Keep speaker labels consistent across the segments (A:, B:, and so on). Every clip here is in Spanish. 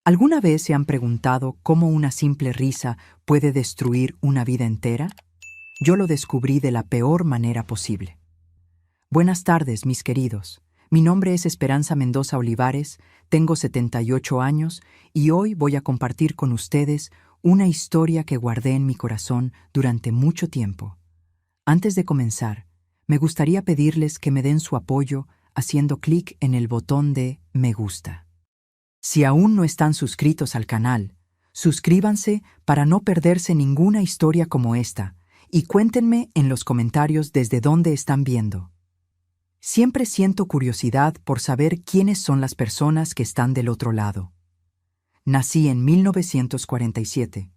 A: ¿Alguna vez se han preguntado cómo una simple risa puede destruir una vida entera? Yo lo descubrí de la peor manera posible. Buenas tardes, mis queridos. Mi nombre es Esperanza Mendoza Olivares, tengo 78 años y hoy voy a compartir con ustedes una historia que guardé en mi corazón durante mucho tiempo. Antes de comenzar, me gustaría pedirles que me den su apoyo haciendo clic en el botón de me gusta. Si aún no están suscritos al canal, suscríbanse para no perderse ninguna historia como esta y cuéntenme en los comentarios desde dónde están viendo. Siempre siento curiosidad por saber quiénes son las personas que están del otro lado. Nací en 1947,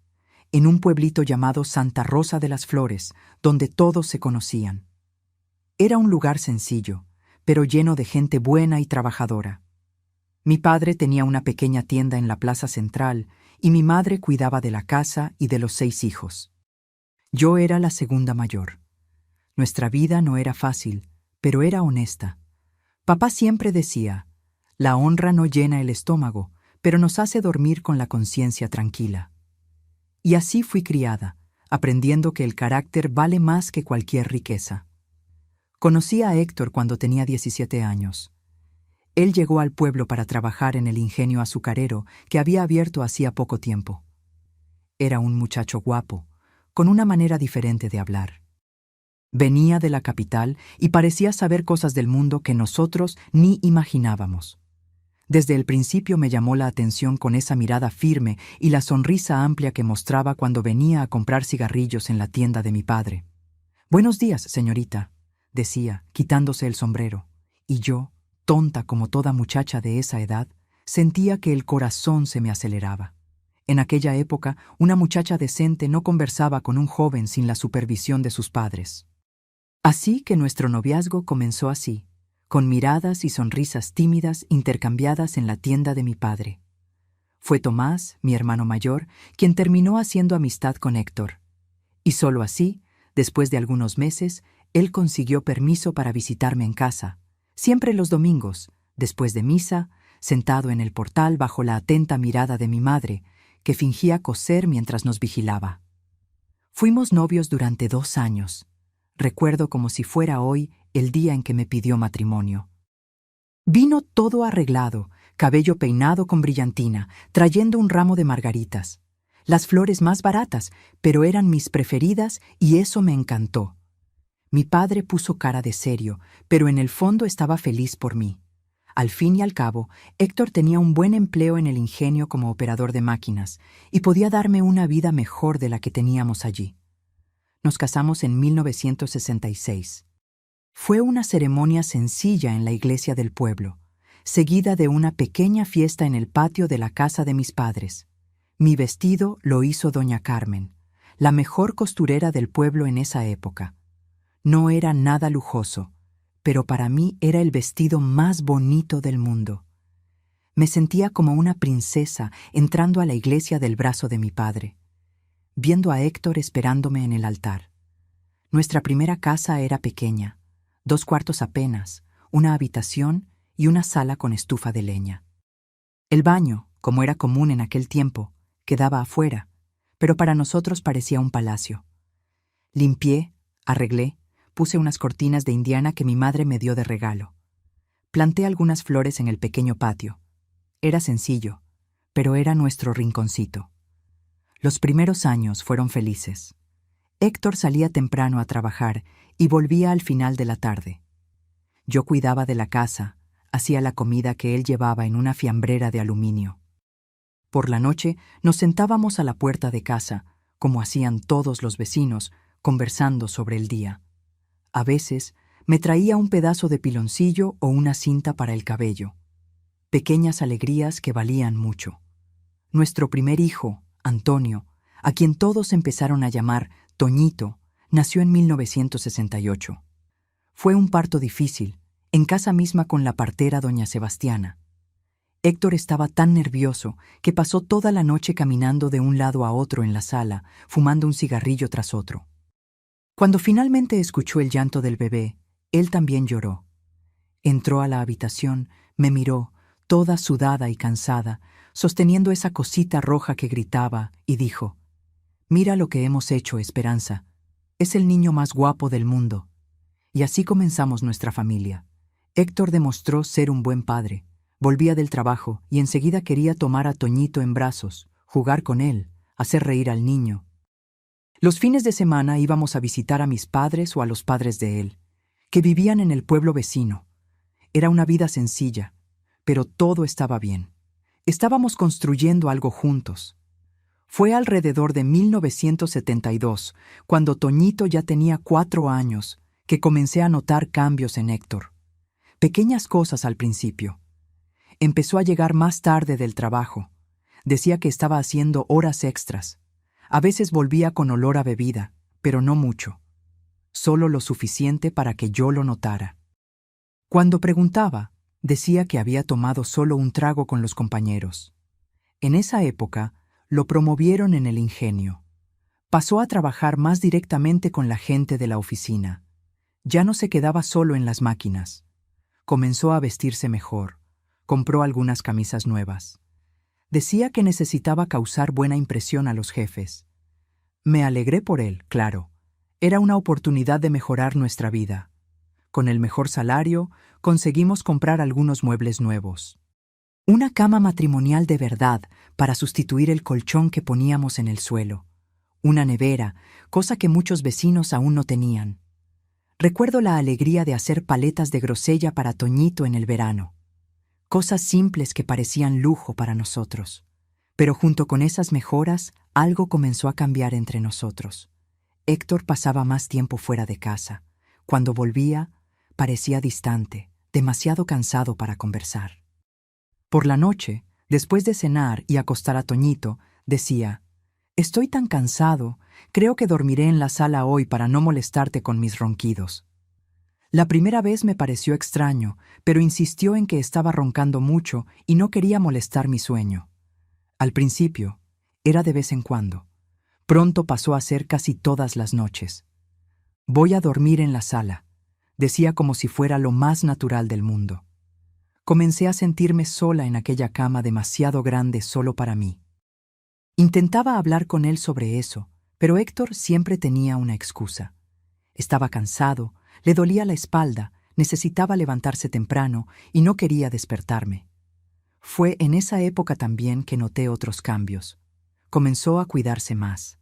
A: en un pueblito llamado Santa Rosa de las Flores, donde todos se conocían. Era un lugar sencillo, pero lleno de gente buena y trabajadora. Mi padre tenía una pequeña tienda en la plaza central y mi madre cuidaba de la casa y de los 6 hijos. Yo era la segunda mayor. Nuestra vida no era fácil, pero era honesta. Papá siempre decía, la honra no llena el estómago, pero nos hace dormir con la conciencia tranquila. Y así fui criada, aprendiendo que el carácter vale más que cualquier riqueza. Conocí a Héctor cuando tenía 17 años. Él llegó al pueblo para trabajar en el ingenio azucarero que había abierto hacía poco tiempo. Era un muchacho guapo, con una manera diferente de hablar. Venía de la capital y parecía saber cosas del mundo que nosotros ni imaginábamos. Desde el principio me llamó la atención con esa mirada firme y la sonrisa amplia que mostraba cuando venía a comprar cigarrillos en la tienda de mi padre. «Buenos días, señorita», decía, quitándose el sombrero, y yo, tonta como toda muchacha de esa edad, sentía que el corazón se me aceleraba. En aquella época, una muchacha decente no conversaba con un joven sin la supervisión de sus padres. Así que nuestro noviazgo comenzó así, con miradas y sonrisas tímidas intercambiadas en la tienda de mi padre. Fue Tomás, mi hermano mayor, quien terminó haciendo amistad con Héctor. Y solo así, después de algunos meses, él consiguió permiso para visitarme en casa, siempre los domingos, después de misa, sentado en el portal bajo la atenta mirada de mi madre, que fingía coser mientras nos vigilaba. Fuimos novios durante 2 años. Recuerdo como si fuera hoy el día en que me pidió matrimonio. Vino todo arreglado, cabello peinado con brillantina, trayendo un ramo de margaritas. Las flores más baratas, pero eran mis preferidas y eso me encantó. Mi padre puso cara de serio, pero en el fondo estaba feliz por mí. Al fin y al cabo, Héctor tenía un buen empleo en el ingenio como operador de máquinas y podía darme una vida mejor de la que teníamos allí. Nos casamos en 1966. Fue una ceremonia sencilla en la iglesia del pueblo, seguida de una pequeña fiesta en el patio de la casa de mis padres. Mi vestido lo hizo doña Carmen, la mejor costurera del pueblo en esa época. No era nada lujoso, pero para mí era el vestido más bonito del mundo. Me sentía como una princesa entrando a la iglesia del brazo de mi padre, viendo a Héctor esperándome en el altar. Nuestra primera casa era pequeña, 2 cuartos apenas, una habitación y una sala con estufa de leña. El baño, como era común en aquel tiempo, quedaba afuera, pero para nosotros parecía un palacio. Limpié, arreglé, puse unas cortinas de indiana que mi madre me dio de regalo. Planté algunas flores en el pequeño patio. Era sencillo, pero era nuestro rinconcito. Los primeros años fueron felices. Héctor salía temprano a trabajar y volvía al final de la tarde. Yo cuidaba de la casa, hacía la comida que él llevaba en una fiambrera de aluminio. Por la noche nos sentábamos a la puerta de casa, como hacían todos los vecinos, conversando sobre el día. A veces me traía un pedazo de piloncillo o una cinta para el cabello. Pequeñas alegrías que valían mucho. Nuestro primer hijo, Antonio, a quien todos empezaron a llamar Toñito, nació en 1968. Fue un parto difícil, en casa misma con la partera doña Sebastiana. Héctor estaba tan nervioso que pasó toda la noche caminando de un lado a otro en la sala, fumando un cigarrillo tras otro. Cuando finalmente escuchó el llanto del bebé, él también lloró. Entró a la habitación, me miró, toda sudada y cansada, sosteniendo esa cosita roja que gritaba, y dijo: «Mira lo que hemos hecho, Esperanza. Es el niño más guapo del mundo». Y así comenzamos nuestra familia. Héctor demostró ser un buen padre. Volvía del trabajo y enseguida quería tomar a Toñito en brazos, jugar con él, hacer reír al niño. Los fines de semana íbamos a visitar a mis padres o a los padres de él, que vivían en el pueblo vecino. Era una vida sencilla, pero todo estaba bien. Estábamos construyendo algo juntos. Fue alrededor de 1972, cuando Toñito ya tenía 4 años, que comencé a notar cambios en Héctor. Pequeñas cosas al principio. Empezó a llegar más tarde del trabajo. Decía que estaba haciendo horas extras. A veces volvía con olor a bebida, pero no mucho. Solo lo suficiente para que yo lo notara. Cuando preguntaba, decía que había tomado solo un trago con los compañeros. En esa época, lo promovieron en el ingenio. Pasó a trabajar más directamente con la gente de la oficina. Ya no se quedaba solo en las máquinas. Comenzó a vestirse mejor. Compró algunas camisas nuevas. Decía que necesitaba causar buena impresión a los jefes. Me alegré por él, claro. Era una oportunidad de mejorar nuestra vida. Con el mejor salario, conseguimos comprar algunos muebles nuevos. Una cama matrimonial de verdad para sustituir el colchón que poníamos en el suelo. Una nevera, cosa que muchos vecinos aún no tenían. Recuerdo la alegría de hacer paletas de grosella para Toñito en el verano. Cosas simples que parecían lujo para nosotros. Pero junto con esas mejoras, algo comenzó a cambiar entre nosotros. Héctor pasaba más tiempo fuera de casa. Cuando volvía, parecía distante, demasiado cansado para conversar. Por la noche, después de cenar y acostar a Toñito, decía: «Estoy tan cansado, creo que dormiré en la sala hoy para no molestarte con mis ronquidos». La primera vez me pareció extraño, pero insistió en que estaba roncando mucho y no quería molestar mi sueño. Al principio, era de vez en cuando. Pronto pasó a ser casi todas las noches. «Voy a dormir en la sala», decía como si fuera lo más natural del mundo. Comencé a sentirme sola en aquella cama demasiado grande solo para mí. Intentaba hablar con él sobre eso, pero Héctor siempre tenía una excusa. Estaba cansado, le dolía la espalda, necesitaba levantarse temprano y no quería despertarme. Fue en esa época también que noté otros cambios. Comenzó a cuidarse más.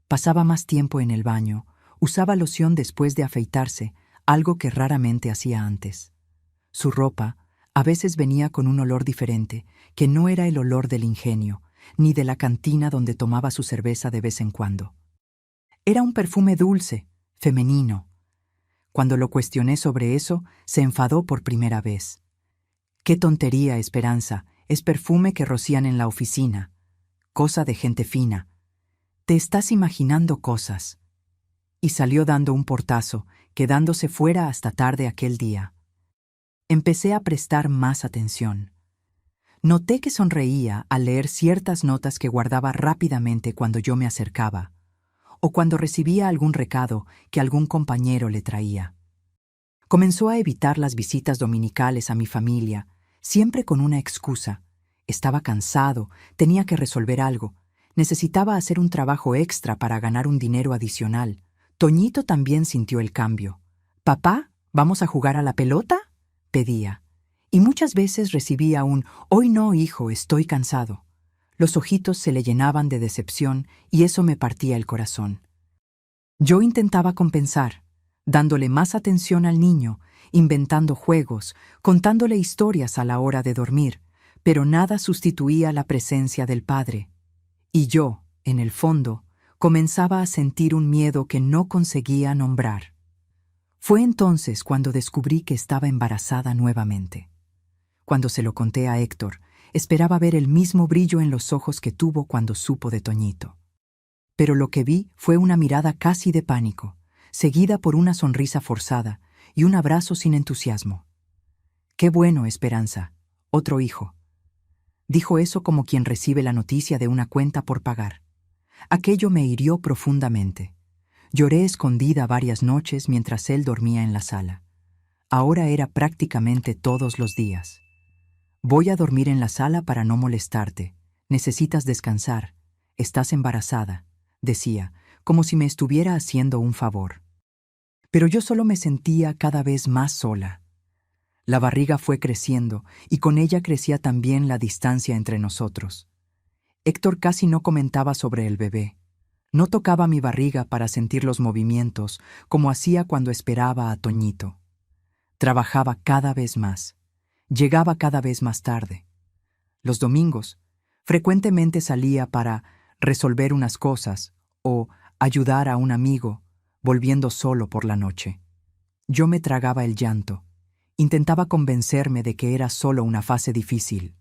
A: Pasaba más tiempo en el baño, usaba loción después de afeitarse, algo que raramente hacía antes. Su ropa a veces venía con un olor diferente, que no era el olor del ingenio, ni de la cantina donde tomaba su cerveza de vez en cuando. Era un perfume dulce, femenino. Cuando lo cuestioné sobre eso, se enfadó por primera vez. «¡Qué tontería, Esperanza! Es perfume que rocían en la oficina. Cosa de gente fina. Te estás imaginando cosas». Y salió dando un portazo, quedándose fuera hasta tarde aquel día. Empecé a prestar más atención. Noté que sonreía al leer ciertas notas que guardaba rápidamente cuando yo me acercaba, o cuando recibía algún recado que algún compañero le traía. Comenzó a evitar las visitas dominicales a mi familia, siempre con una excusa. Estaba cansado, tenía que resolver algo, necesitaba hacer un trabajo extra para ganar un dinero adicional. Toñito también sintió el cambio. «Papá, ¿vamos a jugar a la pelota?», pedía. Y muchas veces recibía un «Hoy no, hijo, estoy cansado». Los ojitos se le llenaban de decepción y eso me partía el corazón. Yo intentaba compensar, dándole más atención al niño, inventando juegos, contándole historias a la hora de dormir, pero nada sustituía la presencia del padre. Y yo, en el fondo, comenzaba a sentir un miedo que no conseguía nombrar. Fue entonces cuando descubrí que estaba embarazada nuevamente. Cuando se lo conté a Héctor, esperaba ver el mismo brillo en los ojos que tuvo cuando supo de Toñito. Pero lo que vi fue una mirada casi de pánico, seguida por una sonrisa forzada y un abrazo sin entusiasmo. «Qué bueno, Esperanza, otro hijo». Dijo eso como quien recibe la noticia de una cuenta por pagar. Aquello me hirió profundamente. Lloré escondida varias noches mientras él dormía en la sala. Ahora era prácticamente todos los días. Voy a dormir en la sala para no molestarte. Necesitas descansar. Estás embarazada, decía, como si me estuviera haciendo un favor. Pero yo solo me sentía cada vez más sola. La barriga fue creciendo y con ella crecía también la distancia entre nosotros. Héctor casi no comentaba sobre el bebé. No tocaba mi barriga para sentir los movimientos como hacía cuando esperaba a Toñito. Trabajaba cada vez más. Llegaba cada vez más tarde. Los domingos, frecuentemente salía para resolver unas cosas o ayudar a un amigo, volviendo solo por la noche. Yo me tragaba el llanto. Intentaba convencerme de que era solo una fase difícil.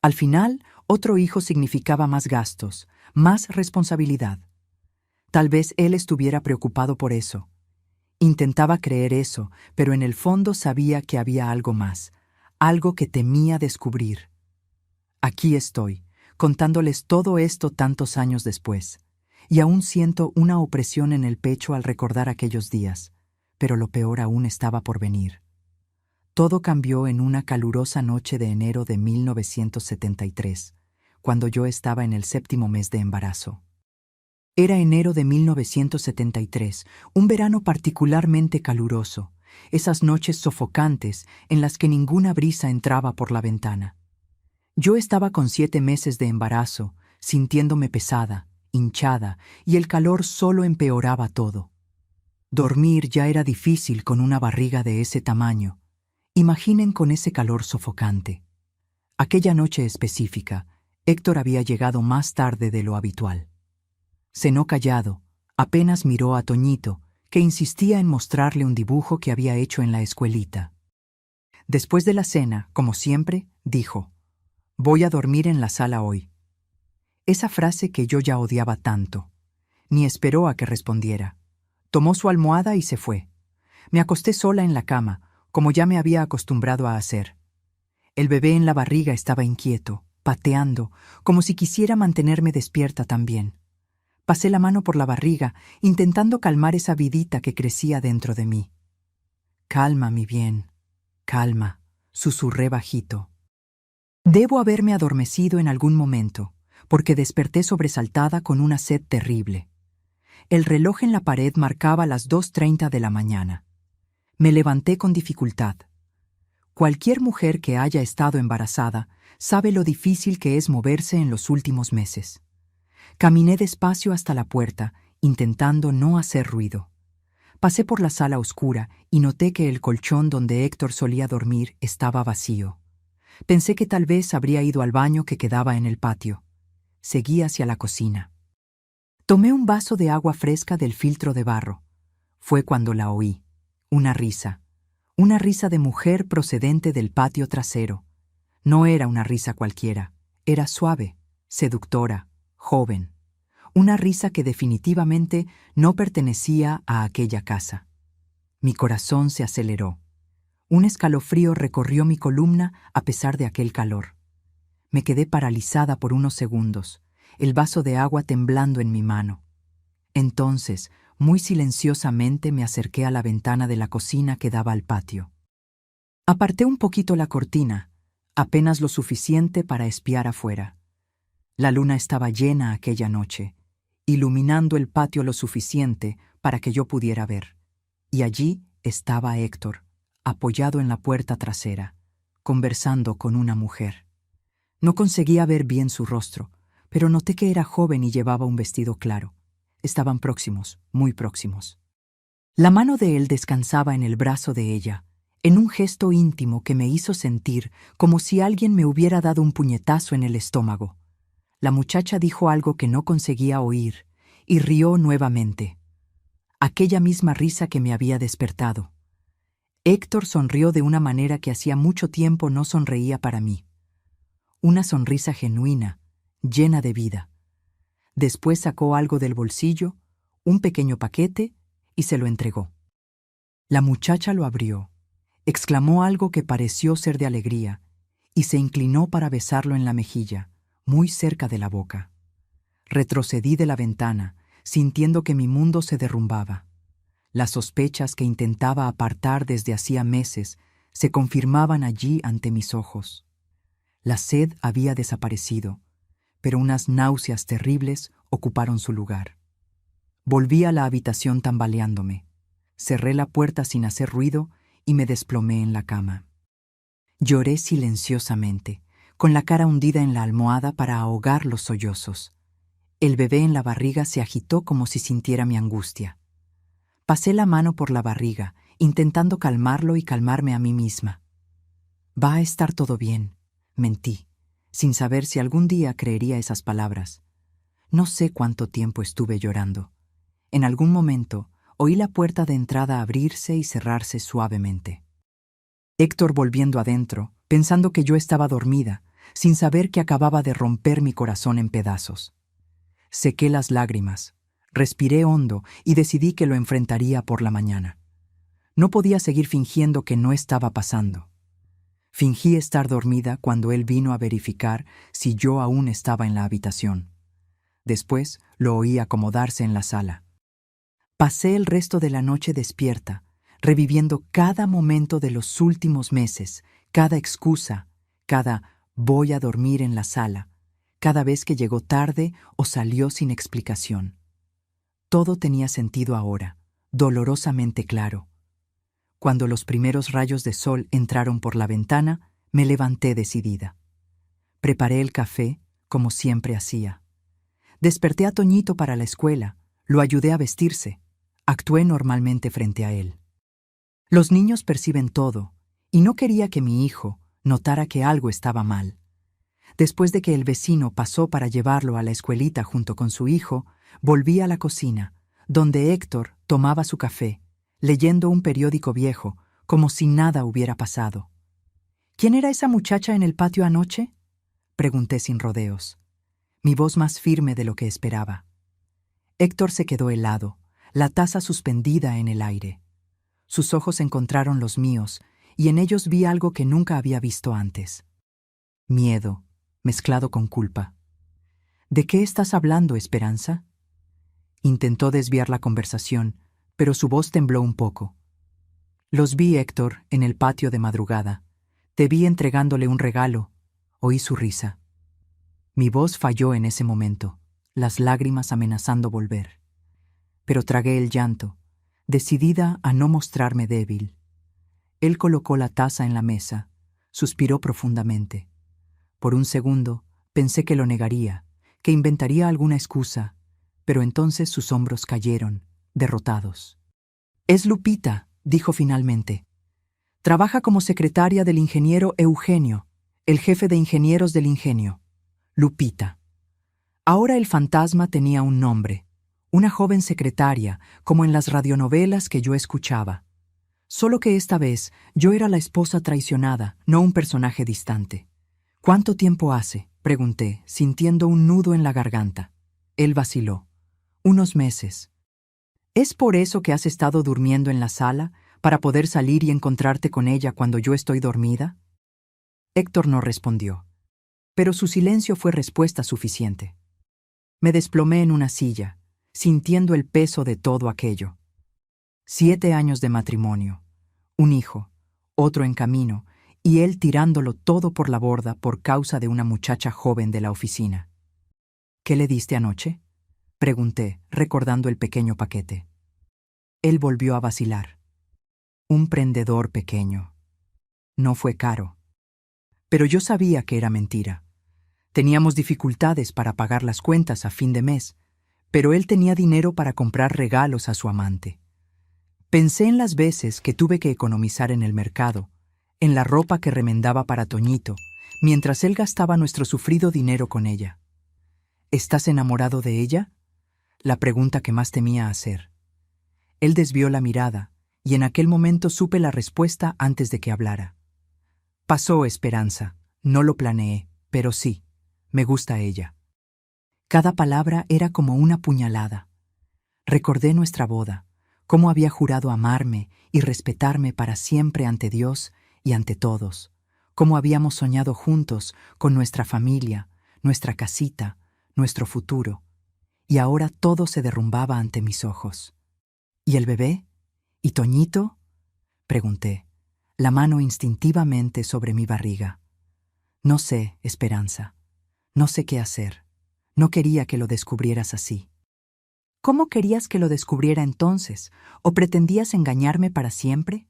A: Al final, otro hijo significaba más gastos, más responsabilidad. Tal vez él estuviera preocupado por eso. Intentaba creer eso, pero en el fondo sabía que había algo más, algo que temía descubrir. Aquí estoy, contándoles todo esto tantos años después, y aún siento una opresión en el pecho al recordar aquellos días, pero lo peor aún estaba por venir. Todo cambió en una calurosa noche de enero de 1973, cuando yo estaba en el 7º mes de embarazo. Era enero de 1973, un verano particularmente caluroso, esas noches sofocantes en las que ninguna brisa entraba por la ventana. Yo estaba con 7 meses de embarazo, sintiéndome pesada, hinchada, y el calor solo empeoraba todo. Dormir ya era difícil con una barriga de ese tamaño. Imaginen con ese calor sofocante. Aquella noche específica, Héctor había llegado más tarde de lo habitual. Cenó callado, apenas miró a Toñito, que insistía en mostrarle un dibujo que había hecho en la escuelita. Después de la cena, como siempre, dijo: «Voy a dormir en la sala hoy». Esa frase que yo ya odiaba tanto. Ni esperó a que respondiera. Tomó su almohada y se fue. Me acosté sola en la cama, como ya me había acostumbrado a hacer. El bebé en la barriga estaba inquieto, pateando, como si quisiera mantenerme despierta también. Pasé la mano por la barriga, intentando calmar esa vidita que crecía dentro de mí. «Calma, mi bien, calma», susurré bajito. Debo haberme adormecido en algún momento, porque desperté sobresaltada con una sed terrible. El reloj en la pared marcaba las 2:30 de la mañana. Me levanté con dificultad. Cualquier mujer que haya estado embarazada sabe lo difícil que es moverse en los últimos meses. Caminé despacio hasta la puerta, intentando no hacer ruido. Pasé por la sala oscura y noté que el colchón donde Héctor solía dormir estaba vacío. Pensé que tal vez habría ido al baño que quedaba en el patio. Seguí hacia la cocina. Tomé un vaso de agua fresca del filtro de barro. Fue cuando la oí. Una risa de mujer procedente del patio trasero. No era una risa cualquiera, era suave, seductora, joven. Una risa que definitivamente no pertenecía a aquella casa. Mi corazón se aceleró. Un escalofrío recorrió mi columna a pesar de aquel calor. Me quedé paralizada por unos segundos, el vaso de agua temblando en mi mano. Entonces, muy silenciosamente me acerqué a la ventana de la cocina que daba al patio. Aparté un poquito la cortina, apenas lo suficiente para espiar afuera. La luna estaba llena aquella noche, iluminando el patio lo suficiente para que yo pudiera ver. Y allí estaba Héctor, apoyado en la puerta trasera, conversando con una mujer. No conseguía ver bien su rostro, pero noté que era joven y llevaba un vestido claro. Estaban próximos, muy próximos. La mano de él descansaba en el brazo de ella, en un gesto íntimo que me hizo sentir como si alguien me hubiera dado un puñetazo en el estómago. La muchacha dijo algo que no conseguía oír, y rió nuevamente. Aquella misma risa que me había despertado. Héctor sonrió de una manera que hacía mucho tiempo no sonreía para mí. Una sonrisa genuina, llena de vida. Después sacó algo del bolsillo, un pequeño paquete, y se lo entregó. La muchacha lo abrió, exclamó algo que pareció ser de alegría, y se inclinó para besarlo en la mejilla, muy cerca de la boca. Retrocedí de la ventana, sintiendo que mi mundo se derrumbaba. Las sospechas que intentaba apartar desde hacía meses se confirmaban allí ante mis ojos. La sed había desaparecido, pero unas náuseas terribles ocuparon su lugar. Volví a la habitación tambaleándome. Cerré la puerta sin hacer ruido y me desplomé en la cama. Lloré silenciosamente, con la cara hundida en la almohada para ahogar los sollozos. El bebé en la barriga se agitó como si sintiera mi angustia. Pasé la mano por la barriga, intentando calmarlo y calmarme a mí misma. Va a estar todo bien, mentí, sin saber si algún día creería esas palabras. No sé cuánto tiempo estuve llorando. En algún momento, oí la puerta de entrada abrirse y cerrarse suavemente. Héctor volviendo adentro, pensando que yo estaba dormida, sin saber que acababa de romper mi corazón en pedazos. Sequé las lágrimas, respiré hondo y decidí que lo enfrentaría por la mañana. No podía seguir fingiendo que no estaba pasando. Fingí estar dormida cuando él vino a verificar si yo aún estaba en la habitación. Después lo oí acomodarse en la sala. Pasé el resto de la noche despierta, reviviendo cada momento de los últimos meses, cada excusa, cada voy a dormir en la sala, cada vez que llegó tarde o salió sin explicación. Todo tenía sentido ahora, dolorosamente claro. Cuando los primeros rayos de sol entraron por la ventana, me levanté decidida. Preparé el café, como siempre hacía. Desperté a Toñito para la escuela, lo ayudé a vestirse. Actué normalmente frente a él. Los niños perciben todo, y no quería que mi hijo notara que algo estaba mal. Después de que el vecino pasó para llevarlo a la escuelita junto con su hijo, volví a la cocina, donde Héctor tomaba su café, leyendo un periódico viejo, como si nada hubiera pasado. ¿Quién era esa muchacha en el patio anoche?, pregunté sin rodeos, mi voz más firme de lo que esperaba. Héctor se quedó helado, la taza suspendida en el aire. Sus ojos encontraron los míos, y en ellos vi algo que nunca había visto antes. Miedo, mezclado con culpa. ¿De qué estás hablando, Esperanza? Intentó desviar la conversación, pero su voz tembló un poco. Los vi, Héctor, en el patio de madrugada. Te vi entregándole un regalo. Oí su risa. Mi voz falló en ese momento, las lágrimas amenazando volver. Pero tragué el llanto, decidida a no mostrarme débil. Él colocó la taza en la mesa, suspiró profundamente. Por un segundo pensé que lo negaría, que inventaría alguna excusa, pero entonces sus hombros cayeron, derrotados. «Es Lupita», dijo finalmente. «Trabaja como secretaria del ingeniero Eugenio, el jefe de ingenieros del ingenio. Lupita». Ahora el fantasma tenía un nombre, una joven secretaria, como en las radionovelas que yo escuchaba. Solo que esta vez yo era la esposa traicionada, no un personaje distante. «¿Cuánto tiempo hace?», pregunté, sintiendo un nudo en la garganta. Él vaciló. «Unos meses». «¿Es por eso que has estado durmiendo en la sala, para poder salir y encontrarte con ella cuando yo estoy dormida?» Héctor no respondió, pero su silencio fue respuesta suficiente. Me desplomé en una silla, sintiendo el peso de todo aquello. 7 años de matrimonio, un hijo, otro en camino, y él tirándolo todo por la borda por causa de una muchacha joven de la oficina. «¿Qué le diste anoche?», pregunté, recordando el pequeño paquete. Él volvió a vacilar. «Un prendedor pequeño. No fue caro». Pero yo sabía que era mentira. Teníamos dificultades para pagar las cuentas a fin de mes, pero él tenía dinero para comprar regalos a su amante. Pensé en las veces que tuve que economizar en el mercado, en la ropa que remendaba para Toñito, mientras él gastaba nuestro sufrido dinero con ella. «¿Estás enamorado de ella?», la pregunta que más temía hacer. Él desvió la mirada, y en aquel momento supe la respuesta antes de que hablara. «Pasó, Esperanza, no lo planeé, pero sí, me gusta ella». Cada palabra era como una puñalada. Recordé nuestra boda, cómo había jurado amarme y respetarme para siempre ante Dios y ante todos, cómo habíamos soñado juntos con nuestra familia, nuestra casita, nuestro futuro, y ahora todo se derrumbaba ante mis ojos. «¿Y el bebé? ¿Y Toñito?», pregunté, la mano instintivamente sobre mi barriga. No sé, Esperanza. No sé qué hacer. No quería que lo descubrieras así. ¿Cómo querías que lo descubriera entonces? ¿O pretendías engañarme para siempre?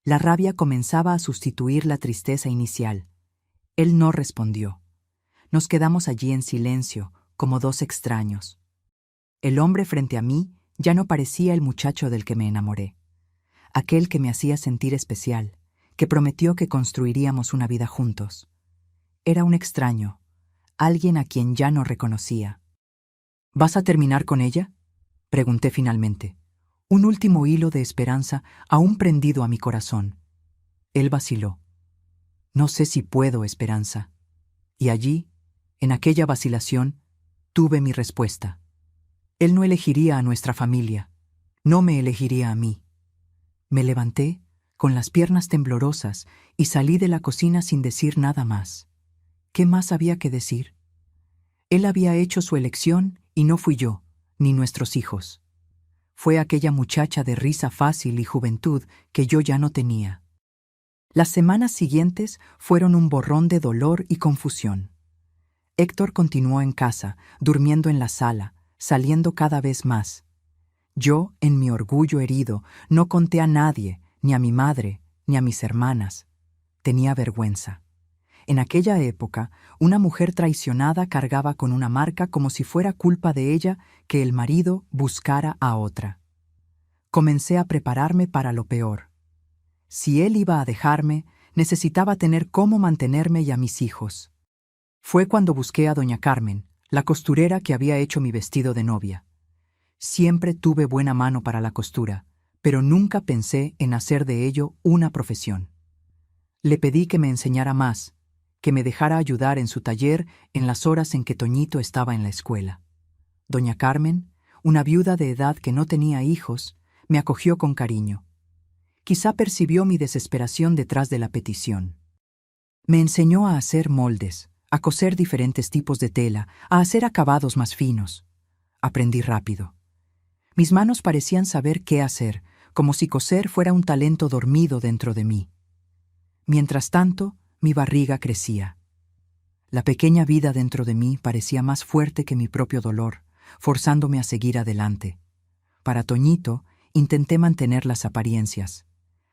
A: La rabia comenzaba a sustituir la tristeza inicial. Él no respondió. Nos quedamos allí en silencio, como dos extraños. El hombre frente a mí ya no parecía el muchacho del que me enamoré. Aquel que me hacía sentir especial, que prometió que construiríamos una vida juntos. Era un extraño, alguien a quien ya no reconocía. ¿Vas a terminar con ella?, pregunté finalmente, un último hilo de esperanza aún prendido a mi corazón. Él vaciló. No sé si puedo, Esperanza. Y allí, en aquella vacilación, tuve mi respuesta. Él no elegiría a nuestra familia, no me elegiría a mí. Me levanté, con las piernas temblorosas, y salí de la cocina sin decir nada más. ¿Qué más había que decir? Él había hecho su elección y no fui yo, ni nuestros hijos. Fue aquella muchacha de risa fácil y juventud que yo ya no tenía. Las semanas siguientes fueron un borrón de dolor y confusión. Héctor continuó en casa, durmiendo en la sala, saliendo cada vez más. Yo, en mi orgullo herido, no conté a nadie, ni a mi madre, ni a mis hermanas. Tenía vergüenza. En aquella época, una mujer traicionada cargaba con una marca como si fuera culpa de ella que el marido buscara a otra. Comencé a prepararme para lo peor. Si él iba a dejarme, necesitaba tener cómo mantenerme y a mis hijos. Fue cuando busqué a doña Carmen, la costurera que había hecho mi vestido de novia. Siempre tuve buena mano para la costura, pero nunca pensé en hacer de ello una profesión. Le pedí que me enseñara más, que me dejara ayudar en su taller en las horas en que Toñito estaba en la escuela. Doña Carmen, una viuda de edad que no tenía hijos, me acogió con cariño. Quizá percibió mi desesperación detrás de la petición. Me enseñó a hacer moldes, a coser diferentes tipos de tela, a hacer acabados más finos. Aprendí rápido. Mis manos parecían saber qué hacer, como si coser fuera un talento dormido dentro de mí. Mientras tanto, mi barriga crecía. La pequeña vida dentro de mí parecía más fuerte que mi propio dolor, forzándome a seguir adelante. Para Toñito, intenté mantener las apariencias.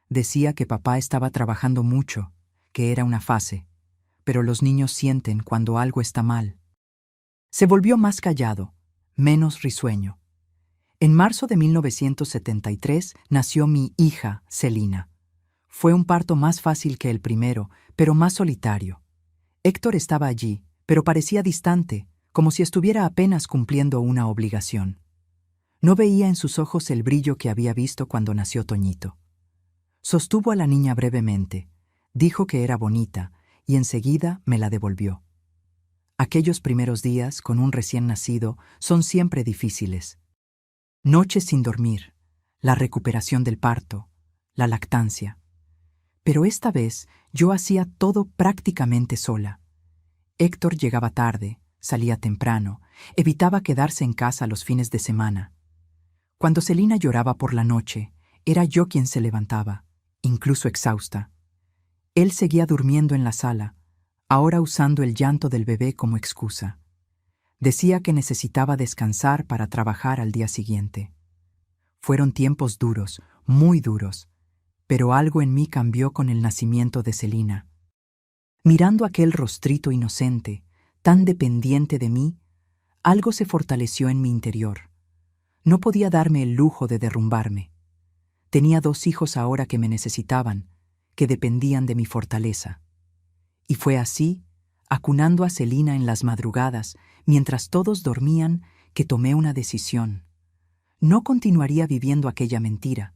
A: Decía que papá estaba trabajando mucho, que era una fase, pero los niños sienten cuando algo está mal. Se volvió más callado, menos risueño. En marzo de 1973 nació mi hija, Celina. Fue un parto más fácil que el primero, pero más solitario. Héctor estaba allí, pero parecía distante, como si estuviera apenas cumpliendo una obligación. No veía en sus ojos el brillo que había visto cuando nació Toñito. Sostuvo a la niña brevemente, dijo que era bonita, y enseguida me la devolvió. Aquellos primeros días, con un recién nacido, son siempre difíciles. Noches sin dormir, la recuperación del parto, la lactancia. Pero esta vez yo hacía todo prácticamente sola. Héctor llegaba tarde, salía temprano, evitaba quedarse en casa los fines de semana. Cuando Celina lloraba por la noche, era yo quien se levantaba, incluso exhausta. Él seguía durmiendo en la sala, ahora usando el llanto del bebé como excusa. Decía que necesitaba descansar para trabajar al día siguiente. Fueron tiempos duros, muy duros, pero algo en mí cambió con el nacimiento de Celina. Mirando aquel rostrito inocente, tan dependiente de mí, algo se fortaleció en mi interior. No podía darme el lujo de derrumbarme. Tenía 2 hijos ahora que me necesitaban, que dependían de mi fortaleza. Y fue así, acunando a Celina en las madrugadas, mientras todos dormían, que tomé una decisión. No continuaría viviendo aquella mentira.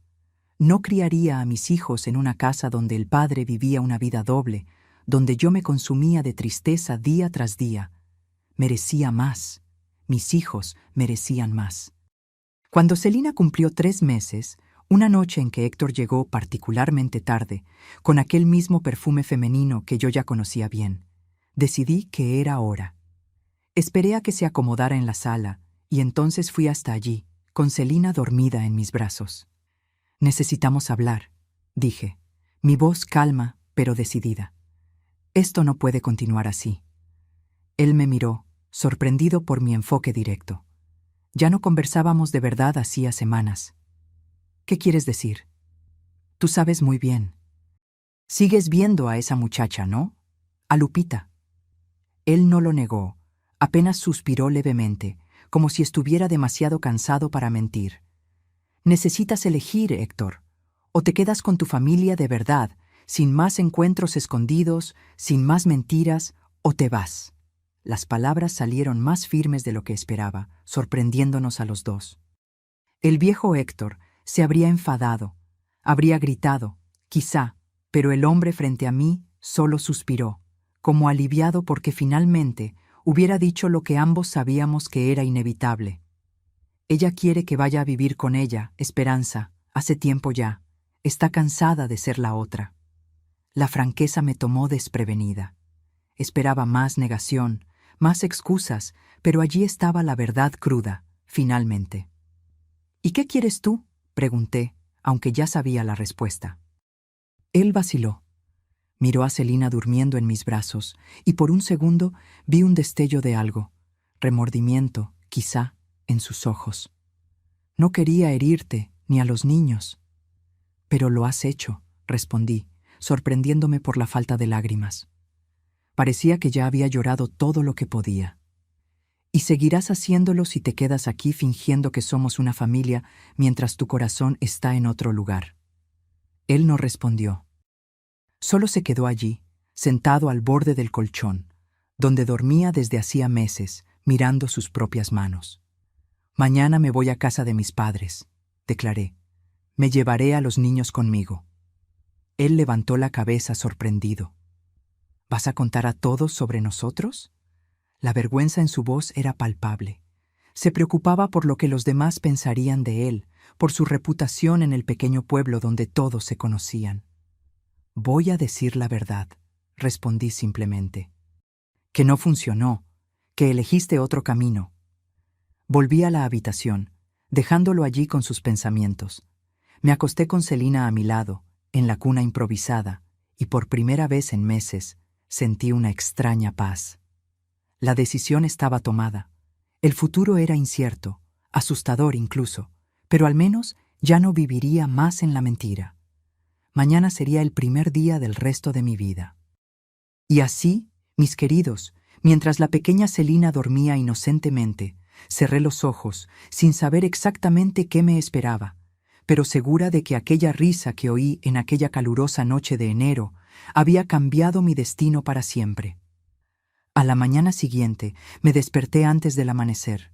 A: No criaría a mis hijos en una casa donde el padre vivía una vida doble, donde yo me consumía de tristeza día tras día. Merecía más. Mis hijos merecían más. Cuando Celina cumplió 3 meses, una noche en que Héctor llegó particularmente tarde, con aquel mismo perfume femenino que yo ya conocía bien, decidí que era hora. Esperé a que se acomodara en la sala, y entonces fui hasta allí, con Celina dormida en mis brazos. «Necesitamos hablar», dije, mi voz calma pero decidida. Esto no puede continuar así. Él me miró, sorprendido por mi enfoque directo. Ya no conversábamos de verdad hacía semanas. ¿Qué quieres decir? Tú sabes muy bien. Sigues viendo a esa muchacha, ¿no? A Lupita. Él no lo negó, apenas suspiró levemente, como si estuviera demasiado cansado para mentir. Necesitas elegir, Héctor. O te quedas con tu familia de verdad, sin más encuentros escondidos, sin más mentiras, o te vas. Las palabras salieron más firmes de lo que esperaba, sorprendiéndonos a los dos. El viejo Héctor se habría enfadado, habría gritado, quizá, pero el hombre frente a mí solo suspiró, como aliviado porque finalmente hubiera dicho lo que ambos sabíamos que era inevitable. Ella quiere que vaya a vivir con ella, Esperanza, hace tiempo ya. Está cansada de ser la otra. La franqueza me tomó desprevenida. Esperaba más negación, más excusas, pero allí estaba la verdad cruda, finalmente. ¿Y qué quieres tú?, pregunté, aunque ya sabía la respuesta. Él vaciló. Miró a Celina durmiendo en mis brazos, y por un segundo vi un destello de algo, remordimiento, quizá, en sus ojos. No quería herirte, ni a los niños. Pero lo has hecho, respondí, sorprendiéndome por la falta de lágrimas. Parecía que ya había llorado todo lo que podía. Y seguirás haciéndolo si te quedas aquí fingiendo que somos una familia mientras tu corazón está en otro lugar. Él no respondió. Solo se quedó allí, sentado al borde del colchón, donde dormía desde hacía meses, mirando sus propias manos. Mañana me voy a casa de mis padres, declaré. Me llevaré a los niños conmigo. Él levantó la cabeza sorprendido. ¿Vas a contar a todos sobre nosotros? La vergüenza en su voz era palpable. Se preocupaba por lo que los demás pensarían de él, por su reputación en el pequeño pueblo donde todos se conocían. Voy a decir la verdad, respondí simplemente. Que no funcionó, que elegiste otro camino. Volví a la habitación, dejándolo allí con sus pensamientos. Me acosté con Celina a mi lado, en la cuna improvisada, y por primera vez en meses sentí una extraña paz. La decisión estaba tomada. El futuro era incierto, asustador incluso, pero al menos ya no viviría más en la mentira. Mañana sería el primer día del resto de mi vida. Y así, mis queridos, mientras la pequeña Celina dormía inocentemente, cerré los ojos, sin saber exactamente qué me esperaba, pero segura de que aquella risa que oí en aquella calurosa noche de enero había cambiado mi destino para siempre. A la mañana siguiente me desperté antes del amanecer.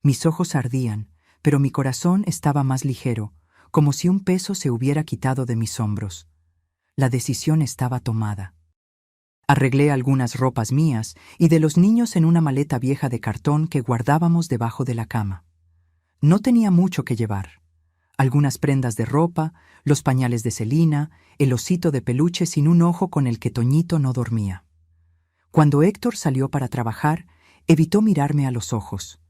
A: Mis ojos ardían, pero mi corazón estaba más ligero, como si un peso se hubiera quitado de mis hombros. La decisión estaba tomada. Arreglé algunas ropas mías y de los niños en una maleta vieja de cartón que guardábamos debajo de la cama. No tenía mucho que llevar. Algunas prendas de ropa, los pañales de Celina, el osito de peluche sin un ojo con el que Toñito no dormía. Cuando Héctor salió para trabajar, evitó mirarme a los ojos.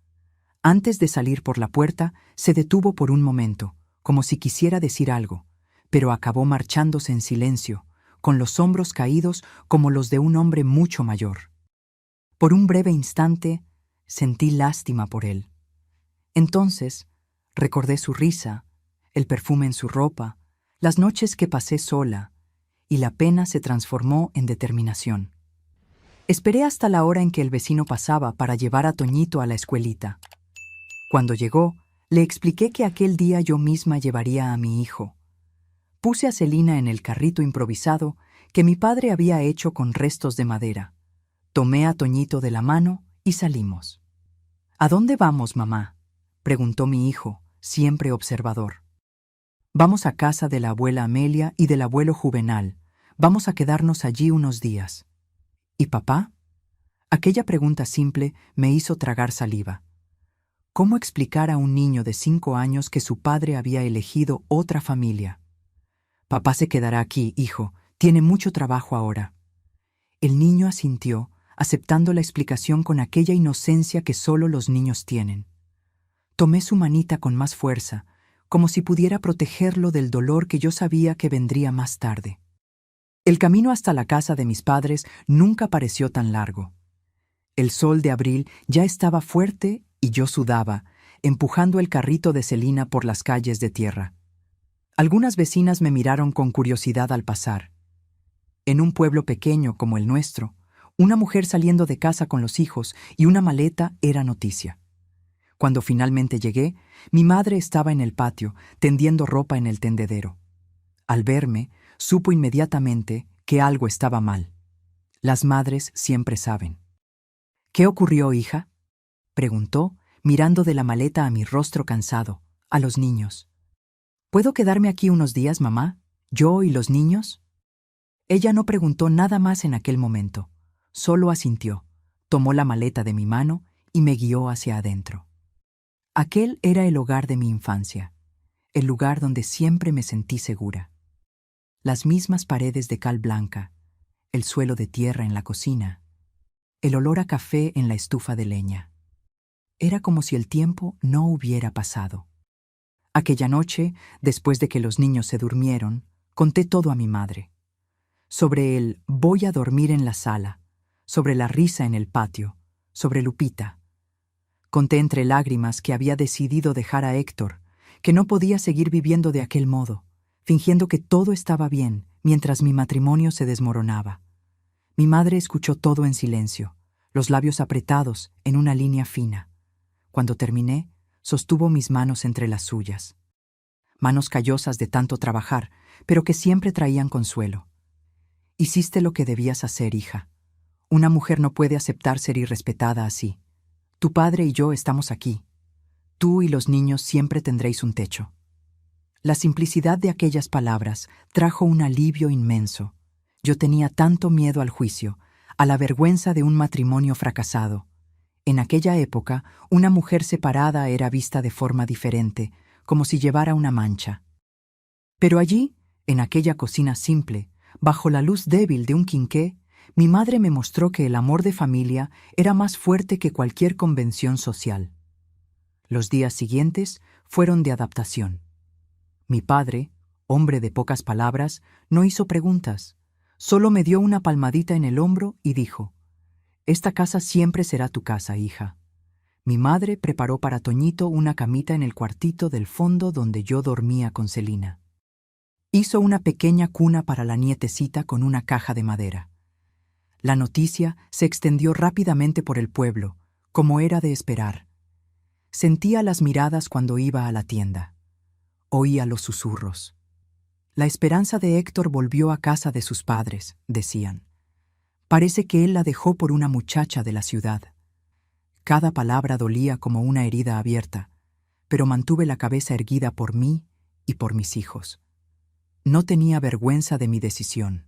A: Antes de salir por la puerta, se detuvo por un momento, como si quisiera decir algo, pero acabó marchándose en silencio, con los hombros caídos como los de un hombre mucho mayor. Por un breve instante, sentí lástima por él. Entonces, recordé su risa, el perfume en su ropa, las noches que pasé sola, y la pena se transformó en determinación. Esperé hasta la hora en que el vecino pasaba para llevar a Toñito a la escuelita. Cuando llegó, le expliqué que aquel día yo misma llevaría a mi hijo. Puse a Celina en el carrito improvisado que mi padre había hecho con restos de madera. Tomé a Toñito de la mano y salimos. ¿A dónde vamos, mamá?, preguntó mi hijo, siempre observador. Vamos a casa de la abuela Amelia y del abuelo Juvenal. Vamos a quedarnos allí unos días. ¿Y papá? Aquella pregunta simple me hizo tragar saliva. ¿Cómo explicar a un niño de 5 años que su padre había elegido otra familia? Papá se quedará aquí, hijo. Tiene mucho trabajo ahora. El niño asintió, aceptando la explicación con aquella inocencia que solo los niños tienen. Tomé su manita con más fuerza, como si pudiera protegerlo del dolor que yo sabía que vendría más tarde. El camino hasta la casa de mis padres nunca pareció tan largo. El sol de abril ya estaba fuerte y yo sudaba, empujando el carrito de Celina por las calles de tierra. Algunas vecinas me miraron con curiosidad al pasar. En un pueblo pequeño como el nuestro, una mujer saliendo de casa con los hijos y una maleta era noticia. Cuando finalmente llegué, mi madre estaba en el patio, tendiendo ropa en el tendedero. Al verme, supo inmediatamente que algo estaba mal. Las madres siempre saben. «¿Qué ocurrió, hija?», preguntó, mirando de la maleta a mi rostro cansado, a los niños. «¿Puedo quedarme aquí unos días, mamá? ¿Yo y los niños?». Ella no preguntó nada más en aquel momento. Solo asintió, tomó la maleta de mi mano y me guió hacia adentro. Aquel era el hogar de mi infancia, el lugar donde siempre me sentí segura. Las mismas paredes de cal blanca, el suelo de tierra en la cocina, el olor a café en la estufa de leña. Era como si el tiempo no hubiera pasado. Aquella noche, después de que los niños se durmieron, conté todo a mi madre. Sobre el «voy a dormir en la sala», sobre la risa en el patio, sobre Lupita. Conté entre lágrimas que había decidido dejar a Héctor, que no podía seguir viviendo de aquel modo, fingiendo que todo estaba bien mientras mi matrimonio se desmoronaba. Mi madre escuchó todo en silencio, los labios apretados en una línea fina. Cuando terminé, sostuvo mis manos entre las suyas. Manos callosas de tanto trabajar, pero que siempre traían consuelo. «Hiciste lo que debías hacer, hija. Una mujer no puede aceptar ser irrespetada así. Tu padre y yo estamos aquí. Tú y los niños siempre tendréis un techo». La simplicidad de aquellas palabras trajo un alivio inmenso. Yo tenía tanto miedo al juicio, a la vergüenza de un matrimonio fracasado. En aquella época, una mujer separada era vista de forma diferente, como si llevara una mancha. Pero allí, en aquella cocina simple, bajo la luz débil de un quinqué, mi madre me mostró que el amor de familia era más fuerte que cualquier convención social. Los días siguientes fueron de adaptación. Mi padre, hombre de pocas palabras, no hizo preguntas. Solo me dio una palmadita en el hombro y dijo: «Esta casa siempre será tu casa, hija». Mi madre preparó para Toñito una camita en el cuartito del fondo donde yo dormía con Celina. Hizo una pequeña cuna para la nietecita con una caja de madera. La noticia se extendió rápidamente por el pueblo, como era de esperar. Sentía las miradas cuando iba a la tienda. Oía los susurros. «La esperanza de Héctor volvió a casa de sus padres», decían. «Parece que él la dejó por una muchacha de la ciudad». Cada palabra dolía como una herida abierta, pero mantuve la cabeza erguida por mí y por mis hijos. No tenía vergüenza de mi decisión.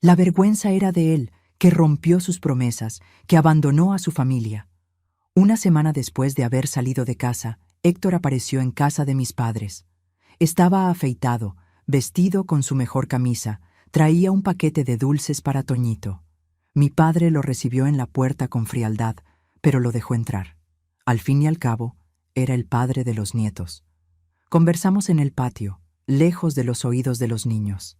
A: La vergüenza era de él, que rompió sus promesas, que abandonó a su familia. Una semana después de haber salido de casa, Héctor apareció en casa de mis padres. Estaba afeitado, vestido con su mejor camisa, traía un paquete de dulces para Toñito. Mi padre lo recibió en la puerta con frialdad, pero lo dejó entrar. Al fin y al cabo, era el padre de los nietos. Conversamos en el patio, lejos de los oídos de los niños.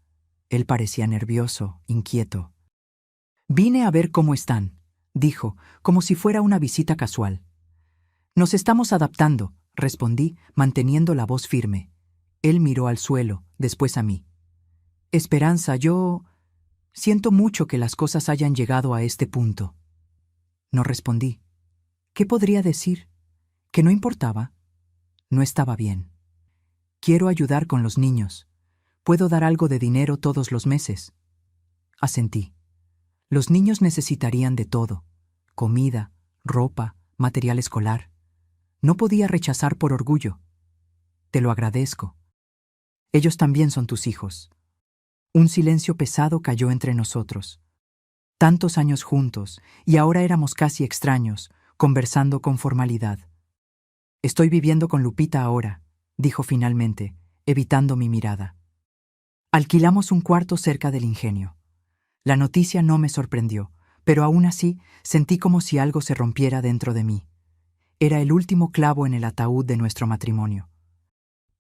A: Él parecía nervioso, inquieto. «Vine a ver cómo están», dijo, como si fuera una visita casual. «Nos estamos adaptando», respondí, manteniendo la voz firme. Él miró al suelo, después a mí. «Esperanza, yo siento mucho que las cosas hayan llegado a este punto». No respondí. ¿Qué podría decir? ¿Que no importaba? No estaba bien. «Quiero ayudar con los niños. Puedo dar algo de dinero todos los meses». Asentí. Los niños necesitarían de todo: comida, ropa, material escolar. No podía rechazar por orgullo. «Te lo agradezco. Ellos también son tus hijos». Un silencio pesado cayó entre nosotros. Tantos años juntos, y ahora éramos casi extraños, conversando con formalidad. «Estoy viviendo con Lupita ahora», dijo finalmente, evitando mi mirada. Alquilamos un cuarto cerca del ingenio. La noticia no me sorprendió, pero aún así sentí como si algo se rompiera dentro de mí. Era el último clavo en el ataúd de nuestro matrimonio.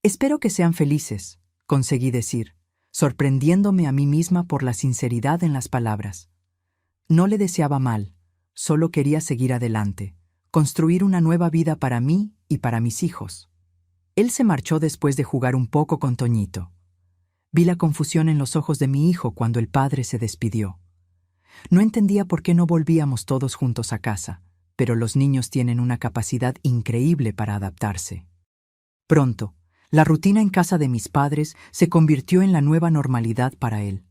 A: «Espero que sean felices», conseguí decir. sorprendiéndome a mí misma por la sinceridad en las palabras. No le deseaba mal, solo quería seguir adelante, construir una nueva vida para mí y para mis hijos. Él se marchó después de jugar un poco con Toñito. Vi la confusión en los ojos de mi hijo cuando el padre se despidió. No entendía por qué no volvíamos todos juntos a casa, pero los niños tienen una capacidad increíble para adaptarse. Pronto, la rutina en casa de mis padres se convirtió en la nueva normalidad para él.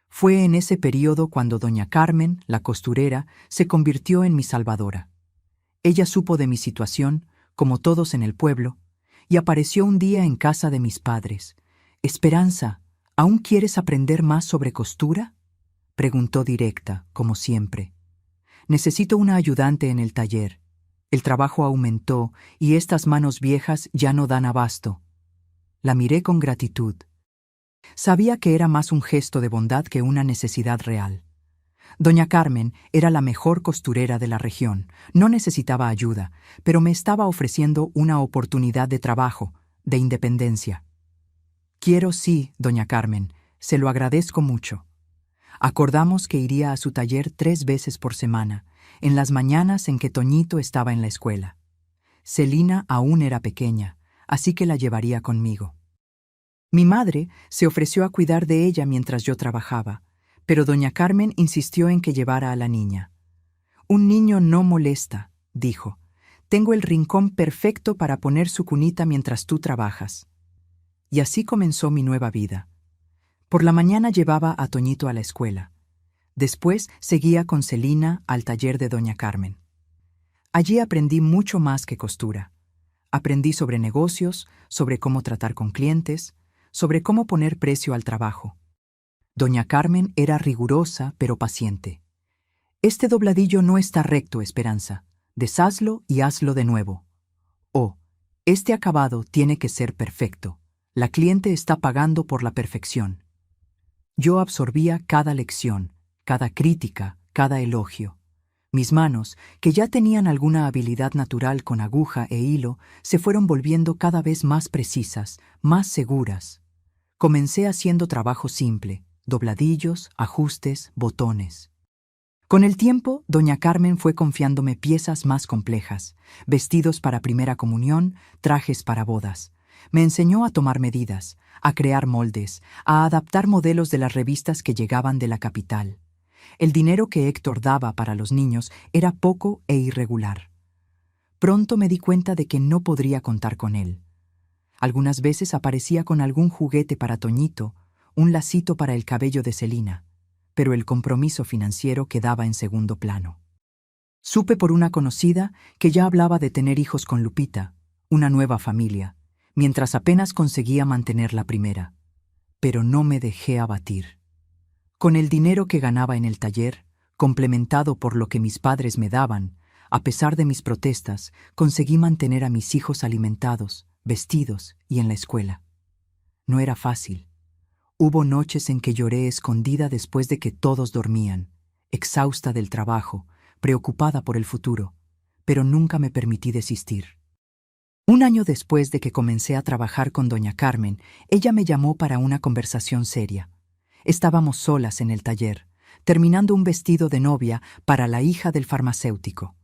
A: Fue en ese periodo cuando doña Carmen, la costurera, se convirtió en mi salvadora. Ella supo de mi situación, como todos en el pueblo, y apareció un día en casa de mis padres. «Esperanza, ¿aún quieres aprender más sobre costura?», preguntó directa, como siempre. «Necesito una ayudante en el taller. El trabajo aumentó y estas manos viejas ya no dan abasto». La miré con gratitud. Sabía que era más un gesto de bondad que una necesidad real. Doña Carmen era la mejor costurera de la región. No necesitaba ayuda, pero me estaba ofreciendo una oportunidad de trabajo, de independencia. «Quiero sí, doña Carmen, se lo agradezco mucho». Acordamos que iría a su taller 3 veces por semana, en las mañanas en que Toñito estaba en la escuela. Celina aún era pequeña, así que la llevaría conmigo. Mi madre se ofreció a cuidar de ella mientras yo trabajaba, pero doña Carmen insistió en que llevara a la niña. «Un niño no molesta», dijo. «Tengo el rincón perfecto para poner su cunita mientras tú trabajas». Y así comenzó mi nueva vida. Por la mañana llevaba a Toñito a la escuela. Después seguía con Celina al taller de doña Carmen. Allí aprendí mucho más que costura. Aprendí sobre negocios, sobre cómo tratar con clientes, sobre cómo poner precio al trabajo. Doña Carmen era rigurosa pero paciente. «Este dobladillo no está recto, Esperanza. Deshazlo y hazlo de nuevo». «Oh, este acabado tiene que ser perfecto. La cliente está pagando por la perfección». Yo absorbía cada lección, cada crítica, cada elogio. Mis manos, que ya tenían alguna habilidad natural con aguja e hilo, se fueron volviendo cada vez más precisas, más seguras. Comencé haciendo trabajo simple, dobladillos, ajustes, botones. Con el tiempo, doña Carmen fue confiándome piezas más complejas, vestidos para primera comunión, trajes para bodas. Me enseñó a tomar medidas, a crear moldes, a adaptar modelos de las revistas que llegaban de la capital. El dinero que Héctor daba para los niños era poco e irregular. Pronto me di cuenta de que no podría contar con él. Algunas veces aparecía con algún juguete para Toñito, un lacito para el cabello de Celina, pero el compromiso financiero quedaba en segundo plano. Supe por una conocida que ya hablaba de tener hijos con Lupita, una nueva familia, mientras apenas conseguía mantener la primera. Pero no me dejé abatir. Con el dinero que ganaba en el taller, complementado por lo que mis padres me daban, a pesar de mis protestas, conseguí mantener a mis hijos alimentados, vestidos y en la escuela. No era fácil. Hubo noches en que lloré escondida después de que todos dormían, exhausta del trabajo, preocupada por el futuro, pero nunca me permití desistir. Un año después de que comencé a trabajar con doña Carmen, ella me llamó para una conversación seria. Estábamos solas en el taller, terminando un vestido de novia para la hija del farmacéutico.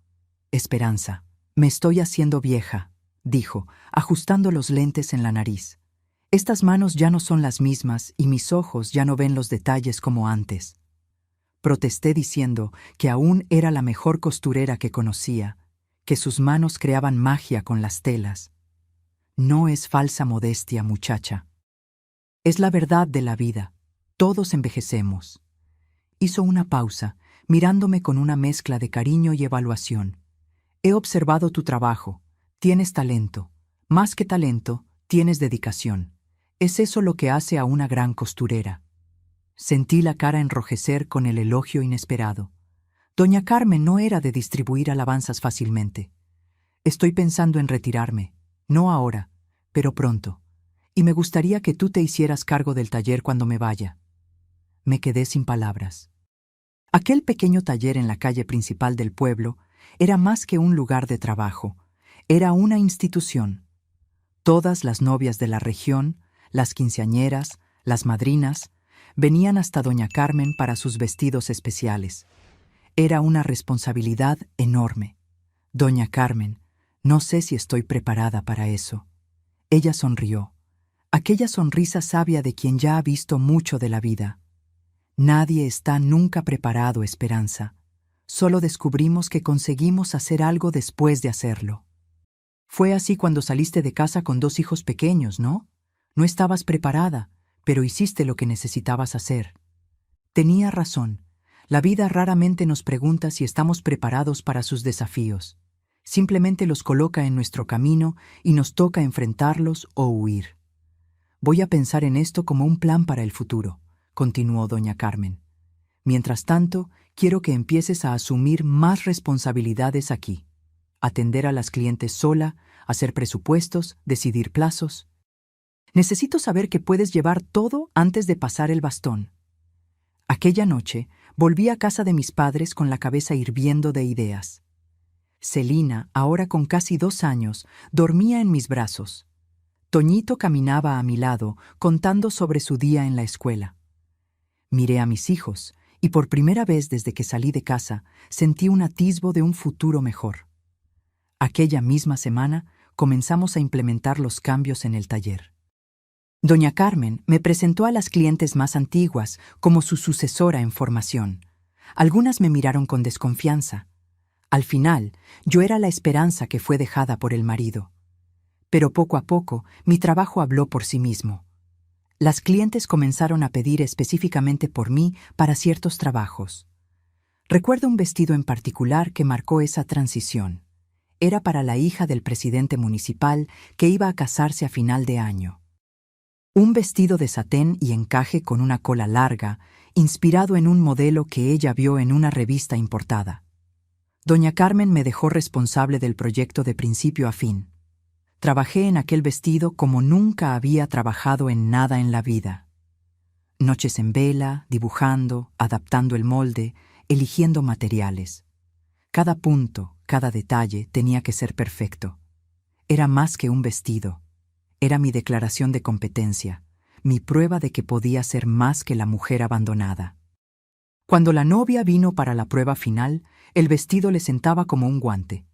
A: «Esperanza, me estoy haciendo vieja», dijo, ajustando los lentes en la nariz. «Estas manos ya no son las mismas y mis ojos ya no ven los detalles como antes». Protesté diciendo que aún era la mejor costurera que conocía, que sus manos creaban magia con las telas. «No es falsa modestia, muchacha. Es la verdad de la vida. Todos envejecemos». Hizo una pausa, mirándome con una mezcla de cariño y evaluación. «He observado tu trabajo. Tienes talento. Más que talento, tienes dedicación. Es eso lo que hace a una gran costurera». Sentí la cara enrojecer con el elogio inesperado. Doña Carmen no era de distribuir alabanzas fácilmente. «Estoy pensando en retirarme. No ahora, pero pronto. Y me gustaría que tú te hicieras cargo del taller cuando me vaya». Me quedé sin palabras. Aquel pequeño taller en la calle principal del pueblo era más que un lugar de trabajo. Era una institución. Todas las novias de la región, las quinceañeras, Las madrinas venían hasta doña Carmen para sus vestidos especiales. Era una responsabilidad enorme. Doña Carmen, no sé si estoy preparada para eso. Ella sonrió. Aquella sonrisa sabia de quien ya ha visto mucho de la vida. Nadie está nunca preparado, Esperanza. Solo descubrimos que conseguimos hacer algo después de hacerlo. Fue así cuando saliste de casa con 2 hijos pequeños, ¿no? No estabas preparada, pero hiciste lo que necesitabas hacer. Tenía razón. La vida raramente nos pregunta si estamos preparados para sus desafíos. Simplemente los coloca en nuestro camino y nos toca enfrentarlos o huir. Voy a pensar en esto como un plan para el futuro, continuó doña Carmen. Mientras tanto, quiero que empieces a asumir más responsabilidades aquí. Atender a las clientes sola, hacer presupuestos, decidir plazos. Necesito saber que puedes llevar todo antes de pasar el bastón. Aquella noche, volví a casa de mis padres con la cabeza hirviendo de ideas. Celina, ahora con casi 2 años, dormía en mis brazos. Toñito caminaba a mi lado, contando sobre su día en la escuela. Miré a mis hijos, y por primera vez desde que salí de casa, sentí un atisbo de un futuro mejor. Aquella misma semana, comenzamos a implementar los cambios en el taller. Doña Carmen me presentó a las clientes más antiguas como su sucesora en formación. Algunas me miraron con desconfianza. Al final, yo era la Esperanza que fue dejada por el marido. Pero poco a poco, mi trabajo habló por sí mismo. Las clientes comenzaron a pedir específicamente por mí para ciertos trabajos. Recuerdo un vestido en particular que marcó esa transición. Era para la hija del presidente municipal que iba a casarse a final de año. Un vestido de satén y encaje con una cola larga, inspirado en un modelo que ella vio en una revista importada. Doña Carmen me dejó responsable del proyecto de principio a fin. Trabajé en aquel vestido como nunca había trabajado en nada en la vida. Noches en vela, dibujando, adaptando el molde, eligiendo materiales. Cada punto, cada detalle tenía que ser perfecto. Era más que un vestido. Era mi declaración de competencia, mi prueba de que podía ser más que la mujer abandonada. Cuando la novia vino para la prueba final, el vestido le sentaba como un guante.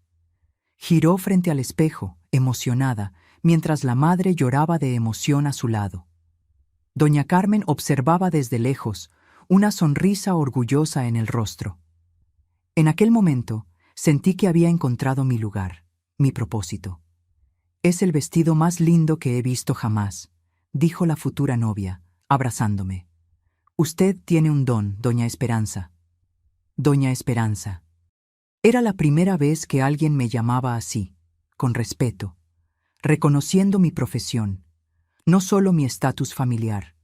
A: Giró frente al espejo, emocionada, mientras la madre lloraba de emoción a su lado. Doña Carmen observaba desde lejos, una sonrisa orgullosa en el rostro. En aquel momento, sentí que había encontrado mi lugar, mi propósito. «Es el vestido más lindo que he visto jamás», dijo la futura novia, abrazándome. «Usted tiene un don, doña Esperanza». Doña Esperanza. Era la primera vez que alguien me llamaba así, con respeto, reconociendo mi profesión, no solo mi estatus familiar.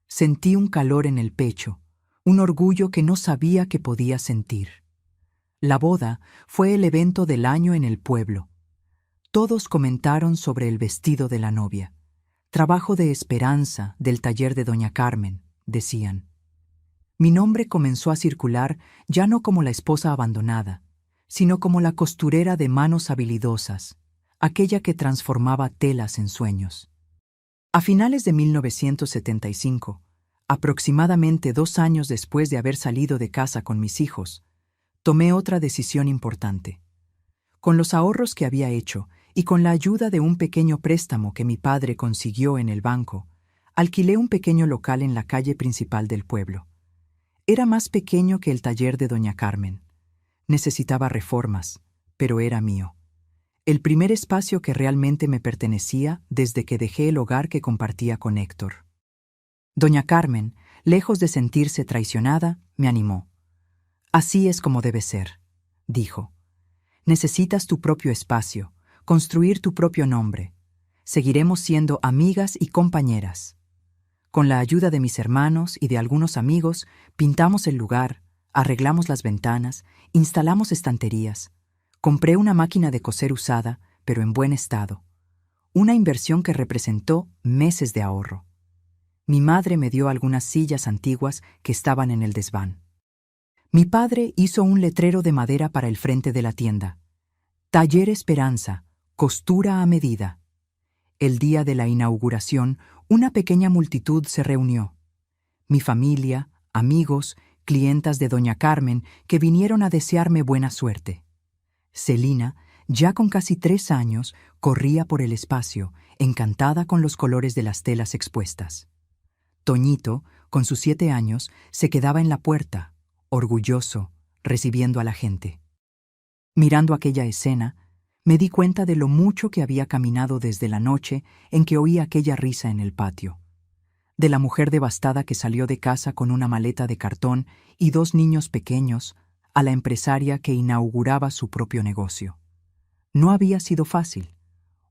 A: Sentí un calor en el pecho, un orgullo que no sabía que podía sentir. La boda fue el evento del año en el pueblo. Todos comentaron sobre el vestido de la novia. Trabajo de Esperanza, del taller de doña Carmen, decían. Mi nombre comenzó a circular ya no como la esposa abandonada, sino como la costurera de manos habilidosas, aquella que transformaba telas en sueños. A finales de 1975, aproximadamente 2 años después de haber salido de casa con mis hijos, tomé otra decisión importante. Con los ahorros que había hecho y con la ayuda de un pequeño préstamo que mi padre consiguió en el banco, alquilé un pequeño local en la calle principal del pueblo. Era más pequeño que el taller de doña Carmen. Necesitaba reformas, pero era mío. El primer espacio que realmente me pertenecía desde que dejé el hogar que compartía con Héctor. Doña Carmen, lejos de sentirse traicionada, me animó. «Así es como debe ser», dijo. «Necesitas tu propio espacio, construir tu propio nombre. Seguiremos siendo amigas y compañeras». Con la ayuda de mis hermanos y de algunos amigos, pintamos el lugar, arreglamos las ventanas, instalamos estanterías. Compré una máquina de coser usada, pero en buen estado. Una inversión que representó meses de ahorro. Mi madre me dio algunas sillas antiguas que estaban en el desván. Mi padre hizo un letrero de madera para el frente de la tienda. Taller Esperanza, costura a medida. El día de la inauguración una pequeña multitud se reunió. Mi familia, amigos, clientas de doña Carmen que vinieron a desearme buena suerte. Celina, ya con casi 3 años, corría por el espacio, encantada con los colores de las telas expuestas. Toñito, con sus 7 años, se quedaba en la puerta, orgulloso, recibiendo a la gente. Mirando aquella escena, me di cuenta de lo mucho que había caminado desde la noche en que oí aquella risa en el patio. De la mujer devastada que salió de casa con una maleta de cartón y 2 niños pequeños, a la empresaria que inauguraba su propio negocio. No había sido fácil.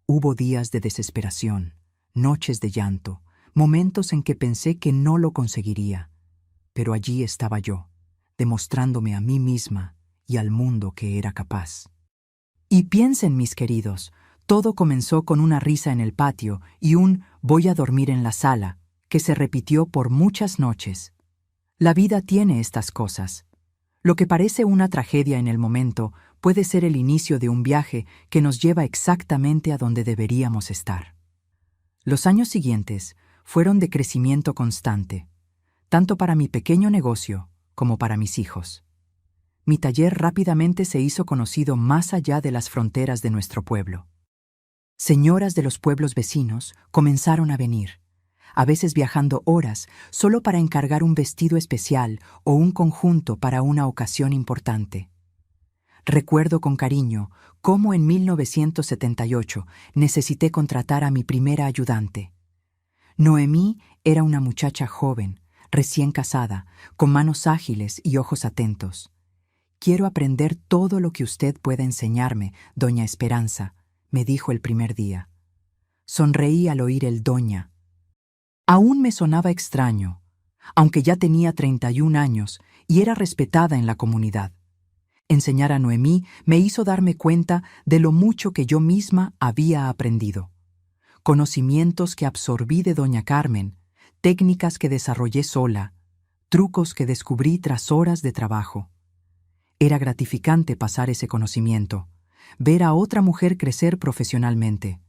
A: Hubo días de desesperación, noches de llanto, momentos en que pensé que no lo conseguiría. Pero allí estaba yo, demostrándome a mí misma y al mundo que era capaz. Y piensen, mis queridos, todo comenzó con una risa en el patio y un «voy a dormir en la sala», que se repitió por muchas noches. La vida tiene estas cosas. Lo que parece una tragedia en el momento puede ser el inicio de un viaje que nos lleva exactamente a donde deberíamos estar. Los años siguientes fueron de crecimiento constante, tanto para mi pequeño negocio como para mis hijos. Mi taller rápidamente se hizo conocido más allá de las fronteras de nuestro pueblo. Señoras de los pueblos vecinos comenzaron a venir, a veces viajando horas solo para encargar un vestido especial o un conjunto para una ocasión importante. Recuerdo con cariño cómo en 1978 necesité contratar a mi primera ayudante. Noemí era una muchacha joven, recién casada, con manos ágiles y ojos atentos. «Quiero aprender todo lo que usted pueda enseñarme, doña Esperanza», me dijo el primer día. Sonreí al oír el doña. Aún me sonaba extraño, aunque ya tenía 31 años y era respetada en la comunidad. Enseñar a Noemí me hizo darme cuenta de lo mucho que yo misma había aprendido. Conocimientos que absorbí de doña Carmen, técnicas que desarrollé sola, trucos que descubrí tras horas de trabajo. Era gratificante pasar ese conocimiento, ver a otra mujer crecer profesionalmente.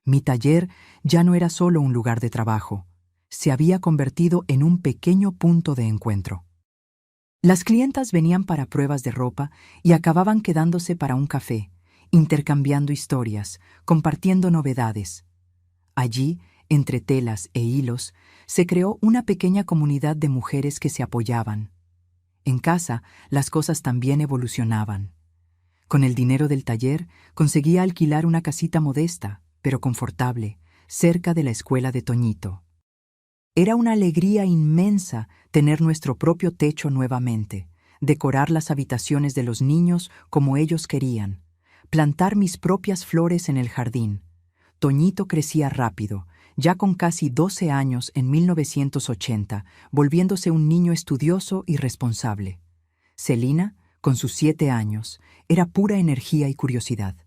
A: Mi taller ya no era solo un lugar de trabajo, se había convertido en un pequeño punto de encuentro. Las clientas venían para pruebas de ropa y acababan quedándose para un café, intercambiando historias, compartiendo novedades. Allí, entre telas e hilos, se creó una pequeña comunidad de mujeres que se apoyaban. En casa, las cosas también evolucionaban. Con el dinero del taller, conseguía alquilar una casita modesta, pero confortable, cerca de la escuela de Toñito. Era una alegría inmensa tener nuestro propio techo nuevamente, decorar las habitaciones de los niños como ellos querían, plantar mis propias flores en el jardín. Toñito crecía rápido, ya con casi 12 años en 1980, volviéndose un niño estudioso y responsable. Celina, con sus 7 años, era pura energía y curiosidad.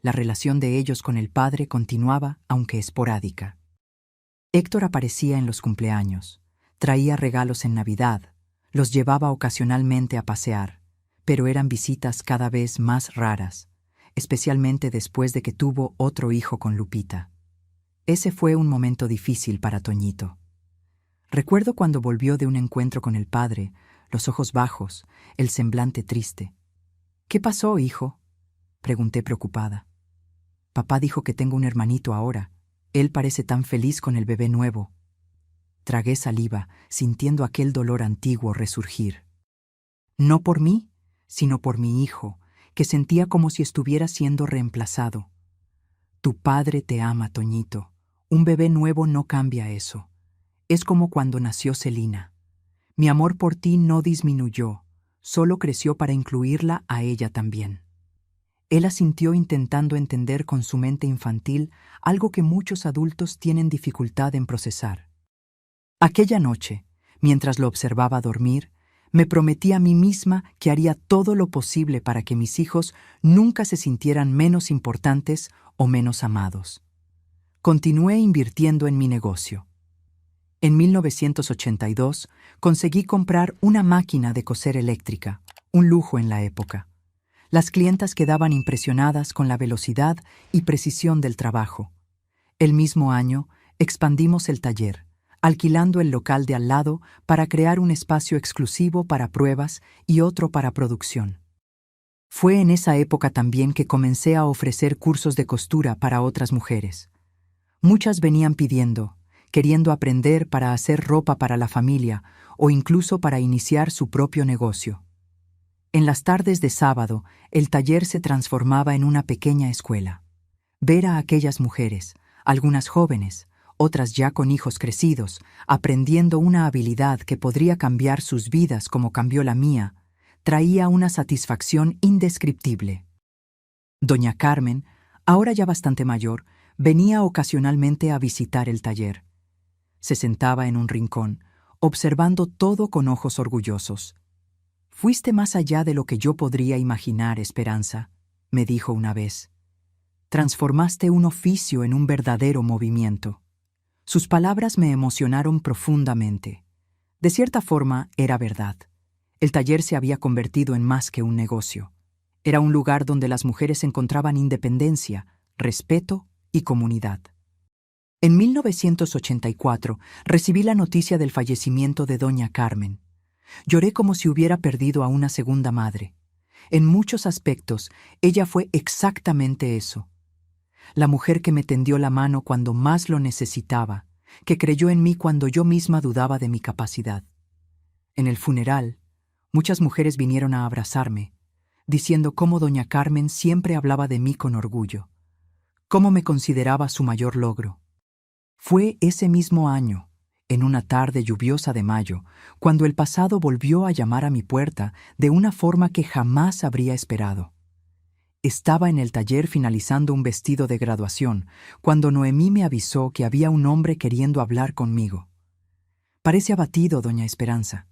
A: La relación de ellos con el padre continuaba, aunque esporádica. Héctor aparecía en los cumpleaños, traía regalos en Navidad, los llevaba ocasionalmente a pasear, pero eran visitas cada vez más raras, especialmente después de que tuvo otro hijo con Lupita. Ese fue un momento difícil para Toñito. Recuerdo cuando volvió de un encuentro con el padre, los ojos bajos, el semblante triste. «¿Qué pasó, hijo?», pregunté preocupada. «Papá dijo que tengo un hermanito ahora. Él parece tan feliz con el bebé nuevo». Tragué saliva, sintiendo aquel dolor antiguo resurgir. No por mí, sino por mi hijo, que sentía como si estuviera siendo reemplazado. «Tu padre te ama, Toñito. Un bebé nuevo no cambia eso. Es como cuando nació Celina. Mi amor por ti no disminuyó, solo creció para incluirla a ella también». Él asintió intentando entender con su mente infantil algo que muchos adultos tienen dificultad en procesar. Aquella noche, mientras lo observaba dormir, me prometí a mí misma que haría todo lo posible para que mis hijos nunca se sintieran menos importantes o menos amados. Continué invirtiendo en mi negocio. En 1982 conseguí comprar una máquina de coser eléctrica, un lujo en la época. Las clientas quedaban impresionadas con la velocidad y precisión del trabajo. El mismo año, expandimos el taller, alquilando el local de al lado para crear un espacio exclusivo para pruebas y otro para producción. Fue en esa época también que comencé a ofrecer cursos de costura para otras mujeres. Muchas venían queriendo aprender para hacer ropa para la familia o incluso para iniciar su propio negocio. En las tardes de sábado, el taller se transformaba en una pequeña escuela. Ver a aquellas mujeres, algunas jóvenes, otras ya con hijos crecidos, aprendiendo una habilidad que podría cambiar sus vidas como cambió la mía, traía una satisfacción indescriptible. Doña Carmen, ahora ya bastante mayor, venía ocasionalmente a visitar el taller. Se sentaba en un rincón, observando todo con ojos orgullosos. «Fuiste más allá de lo que yo podría imaginar, Esperanza», me dijo una vez. «Transformaste un oficio en un verdadero movimiento». Sus palabras me emocionaron profundamente. De cierta forma, era verdad. El taller se había convertido en más que un negocio. Era un lugar donde las mujeres encontraban independencia, respeto y comunidad. En 1984 recibí la noticia del fallecimiento de doña Carmen. Lloré como si hubiera perdido a una segunda madre. En muchos aspectos, ella fue exactamente eso. La mujer que me tendió la mano cuando más lo necesitaba, que creyó en mí cuando yo misma dudaba de mi capacidad. En el funeral, muchas mujeres vinieron a abrazarme, diciendo cómo doña Carmen siempre hablaba de mí con orgullo, cómo me consideraba su mayor logro. Fue ese mismo año, en una tarde lluviosa de mayo, cuando el pasado volvió a llamar a mi puerta de una forma que jamás habría esperado. Estaba en el taller finalizando un vestido de graduación, cuando Noemí me avisó que había un hombre queriendo hablar conmigo. «Parece abatido, doña Esperanza»,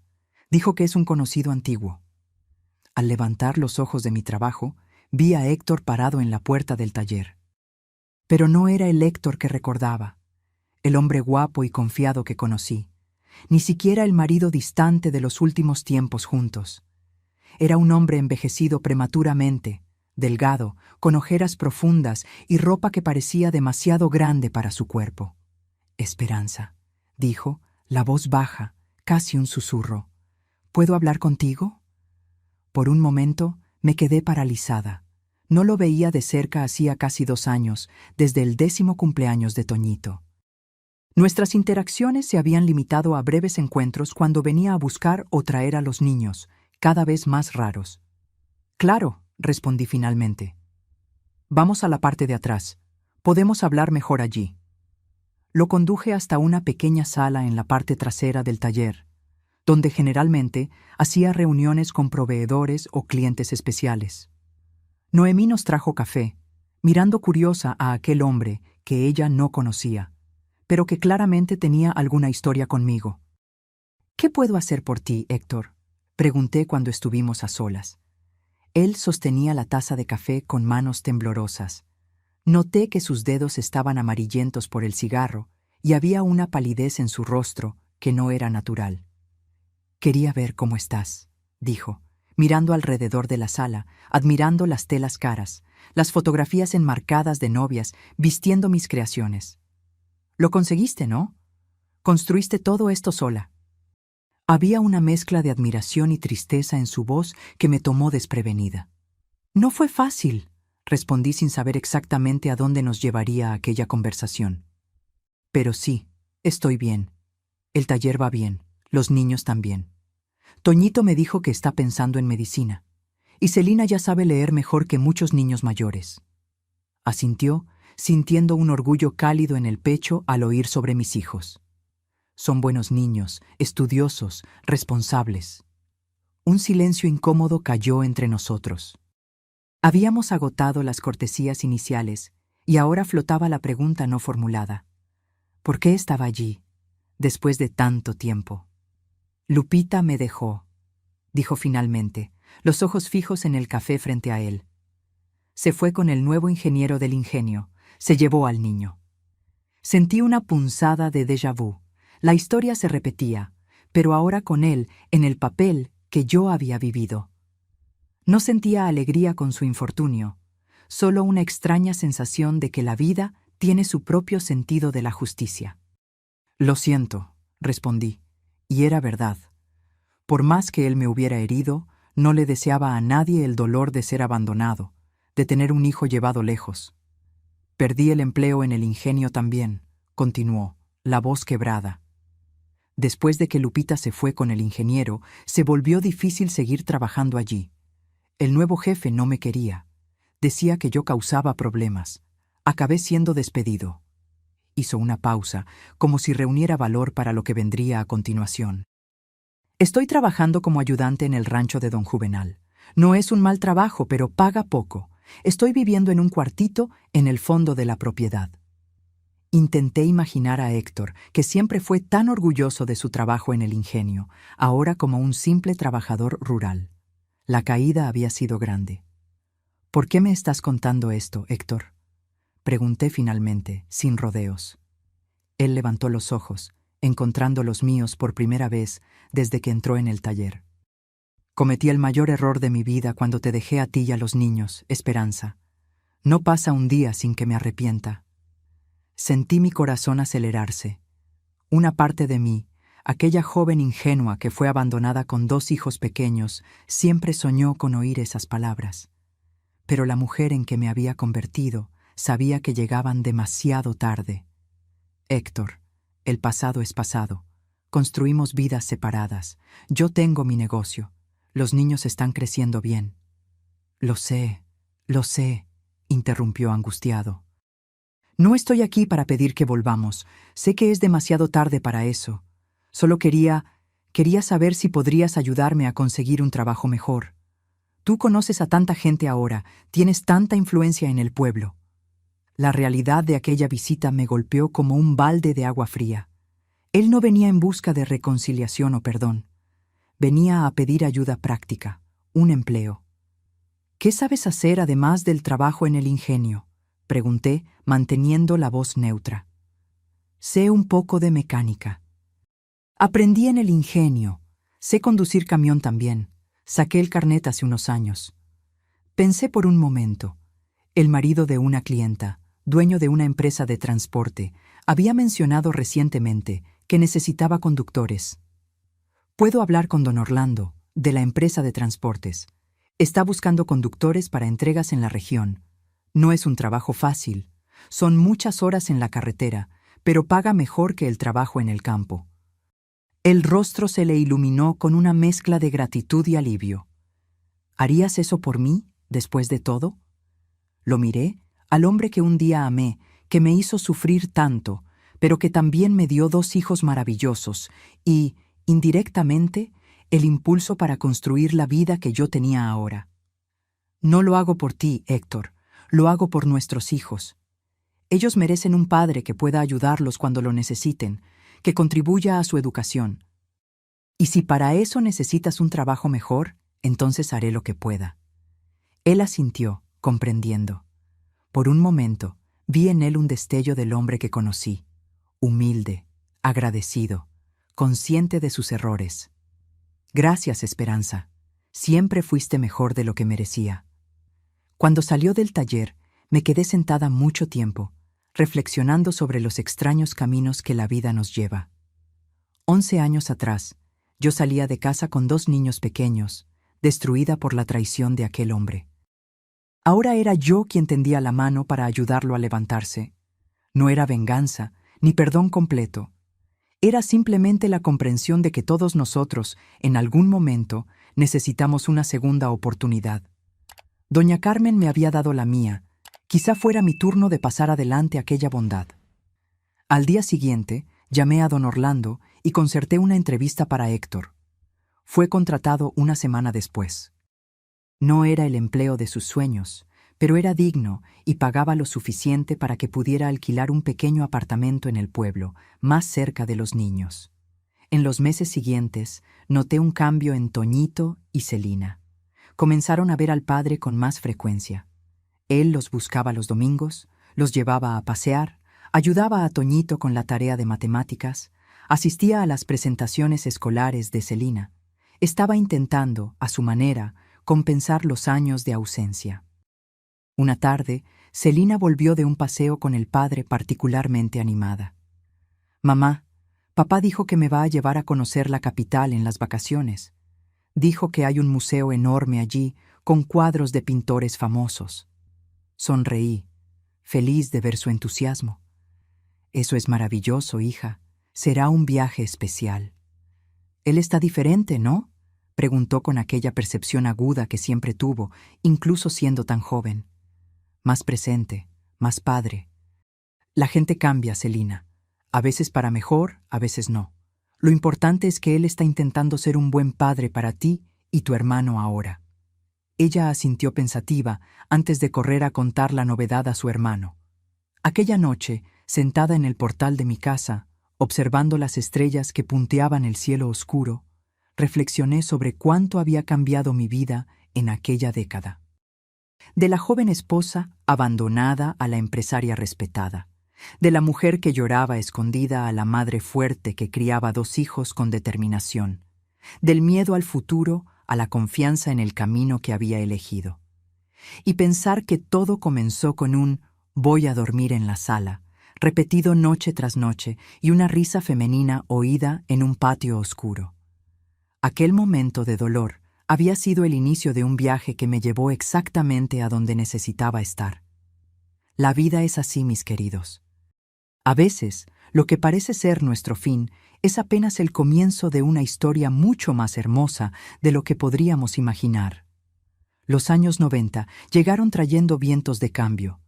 A: dijo que es un conocido antiguo. Al levantar los ojos de mi trabajo, vi a Héctor parado en la puerta del taller. Pero no era el Héctor que recordaba, el hombre guapo y confiado que conocí, ni siquiera el marido distante de los últimos tiempos juntos. Era un hombre envejecido prematuramente, delgado, con ojeras profundas y ropa que parecía demasiado grande para su cuerpo. «Esperanza», dijo, la voz baja, casi un susurro. «¿Puedo hablar contigo?» Por un momento me quedé paralizada. No lo veía de cerca hacía casi 2 años, desde el 10º cumpleaños de Toñito. Nuestras interacciones se habían limitado a breves encuentros cuando venía a buscar o traer a los niños, cada vez más raros. «Claro», respondí finalmente. «Vamos a la parte de atrás. Podemos hablar mejor allí». Lo conduje hasta una pequeña sala en la parte trasera del taller, donde generalmente hacía reuniones con proveedores o clientes especiales. Noemí nos trajo café, mirando curiosa a aquel hombre que ella no conocía, pero que claramente tenía alguna historia conmigo. «¿Qué puedo hacer por ti, Héctor?», pregunté cuando estuvimos a solas. Él sostenía la taza de café con manos temblorosas. Noté que sus dedos estaban amarillentos por el cigarro y había una palidez en su rostro que no era natural. «Quería ver cómo estás», dijo, mirando alrededor de la sala, admirando las telas caras, las fotografías enmarcadas de novias vistiendo mis creaciones. «Lo conseguiste, ¿no? Construiste todo esto sola». Había una mezcla de admiración y tristeza en su voz que me tomó desprevenida. «No fue fácil», respondí sin saber exactamente a dónde nos llevaría aquella conversación. «Pero sí, estoy bien. El taller va bien, los niños también. Toñito me dijo que está pensando en medicina, y Celina ya sabe leer mejor que muchos niños mayores». Asintió, sintiendo un orgullo cálido en el pecho al oír sobre mis hijos. «Son buenos niños, estudiosos, responsables». Un silencio incómodo cayó entre nosotros. Habíamos agotado las cortesías iniciales y ahora flotaba la pregunta no formulada. ¿Por qué estaba allí, después de tanto tiempo? «Lupita me dejó», dijo finalmente, los ojos fijos en el café frente a él. «Se fue con el nuevo ingeniero del ingenio, se llevó al niño». Sentí una punzada de déjà vu. La historia se repetía, pero ahora con él en el papel que yo había vivido. No sentía alegría con su infortunio, solo una extraña sensación de que la vida tiene su propio sentido de la justicia. Lo siento, respondí, y era verdad. Por más que él me hubiera herido, no le deseaba a nadie el dolor de ser abandonado, de tener un hijo llevado lejos. Perdí el empleo en el ingenio también, continuó, la voz quebrada. Después de que Lupita se fue con el ingeniero, se volvió difícil seguir trabajando allí. El nuevo jefe no me quería. Decía que yo causaba problemas. Acabé siendo despedido. Hizo una pausa, como si reuniera valor para lo que vendría a continuación. Estoy trabajando como ayudante en el rancho de don Juvenal. No es un mal trabajo, pero paga poco. Estoy viviendo en un cuartito en el fondo de la propiedad. Intenté imaginar a Héctor, que siempre fue tan orgulloso de su trabajo en el ingenio, ahora como un simple trabajador rural. La caída había sido grande. ¿Por qué me estás contando esto, Héctor?, pregunté finalmente, sin rodeos. Él levantó los ojos, encontrando los míos por primera vez desde que entró en el taller. Cometí el mayor error de mi vida cuando te dejé a ti y a los niños, Esperanza. No pasa un día sin que me arrepienta. Sentí mi corazón acelerarse. Una parte de mí, aquella joven ingenua que fue abandonada con 2 hijos pequeños, siempre soñó con oír esas palabras. Pero la mujer en que me había convertido sabía que llegaban demasiado tarde. Héctor, el pasado es pasado. Construimos vidas separadas. Yo tengo mi negocio. Los niños están creciendo bien. Lo sé, interrumpió angustiado. No estoy aquí para pedir que volvamos. Sé que es demasiado tarde para eso. Solo quería saber si podrías ayudarme a conseguir un trabajo mejor. Tú conoces a tanta gente ahora, tienes tanta influencia en el pueblo. La realidad de aquella visita me golpeó como un balde de agua fría. Él no venía en busca de reconciliación o perdón. Venía a pedir ayuda práctica, un empleo. ¿Qué sabes hacer además del trabajo en el ingenio?, pregunté, manteniendo la voz neutra. Sé un poco de mecánica. Aprendí en el ingenio. Sé conducir camión también. Saqué el carnet hace unos años. Pensé por un momento. El marido de una clienta, dueño de una empresa de transporte, había mencionado recientemente que necesitaba conductores. Puedo hablar con don Orlando, de la empresa de transportes. Está buscando conductores para entregas en la región. No es un trabajo fácil. Son muchas horas en la carretera, pero paga mejor que el trabajo en el campo. El rostro se le iluminó con una mezcla de gratitud y alivio. ¿Harías eso por mí, después de todo? Lo miré, al hombre que un día amé, que me hizo sufrir tanto, pero que también me dio 2 hijos maravillosos y, indirectamente, el impulso para construir la vida que yo tenía ahora. No lo hago por ti, Héctor, lo hago por nuestros hijos. Ellos merecen un padre que pueda ayudarlos cuando lo necesiten, que contribuya a su educación. Y si para eso necesitas un trabajo mejor, entonces haré lo que pueda. Él asintió, comprendiendo. Por un momento, vi en él un destello del hombre que conocí, humilde, agradecido, consciente de sus errores. Gracias, Esperanza. Siempre fuiste mejor de lo que merecía. Cuando salió del taller, me quedé sentada mucho tiempo, reflexionando sobre los extraños caminos que la vida nos lleva. 11 años atrás, yo salía de casa con 2 niños pequeños, destruida por la traición de aquel hombre. Ahora era yo quien tendía la mano para ayudarlo a levantarse. No era venganza, ni perdón completo. Era simplemente la comprensión de que todos nosotros, en algún momento, necesitamos una segunda oportunidad. Doña Carmen me había dado la mía. Quizá fuera mi turno de pasar adelante aquella bondad. Al día siguiente, llamé a don Orlando y concerté una entrevista para Héctor. Fue contratado una semana después. No era el empleo de sus sueños, pero era digno y pagaba lo suficiente para que pudiera alquilar un pequeño apartamento en el pueblo, más cerca de los niños. En los meses siguientes, noté un cambio en Toñito y Celina. Comenzaron a ver al padre con más frecuencia. Él los buscaba los domingos, los llevaba a pasear, ayudaba a Toñito con la tarea de matemáticas, asistía a las presentaciones escolares de Celina. Estaba intentando, a su manera, compensar los años de ausencia. Una tarde, Celina volvió de un paseo con el padre particularmente animada. «Mamá, papá dijo que me va a llevar a conocer la capital en las vacaciones. Dijo que hay un museo enorme allí con cuadros de pintores famosos». Sonreí, feliz de ver su entusiasmo. «Eso es maravilloso, hija. Será un viaje especial». «Él está diferente, ¿no?», preguntó con aquella percepción aguda que siempre tuvo, incluso siendo tan joven. «Más presente, más padre». «La gente cambia, Celina. A veces para mejor, a veces no. Lo importante es que él está intentando ser un buen padre para ti y tu hermano ahora». Ella asintió pensativa antes de correr a contar la novedad a su hermano. Aquella noche, sentada en el portal de mi casa, observando las estrellas que punteaban el cielo oscuro, reflexioné sobre cuánto había cambiado mi vida en aquella década. De la joven esposa abandonada a la empresaria respetada, de la mujer que lloraba escondida a la madre fuerte que criaba 2 hijos con determinación, del miedo al futuro a la confianza en el camino que había elegido. Y pensar que todo comenzó con un «voy a dormir en la sala», repetido noche tras noche, y una risa femenina oída en un patio oscuro. Aquel momento de dolor había sido el inicio de un viaje que me llevó exactamente a donde necesitaba estar. La vida es así, mis queridos. A veces, lo que parece ser nuestro fin es apenas el comienzo de una historia mucho más hermosa de lo que podríamos imaginar. Los años 90 llegaron trayendo vientos de cambio.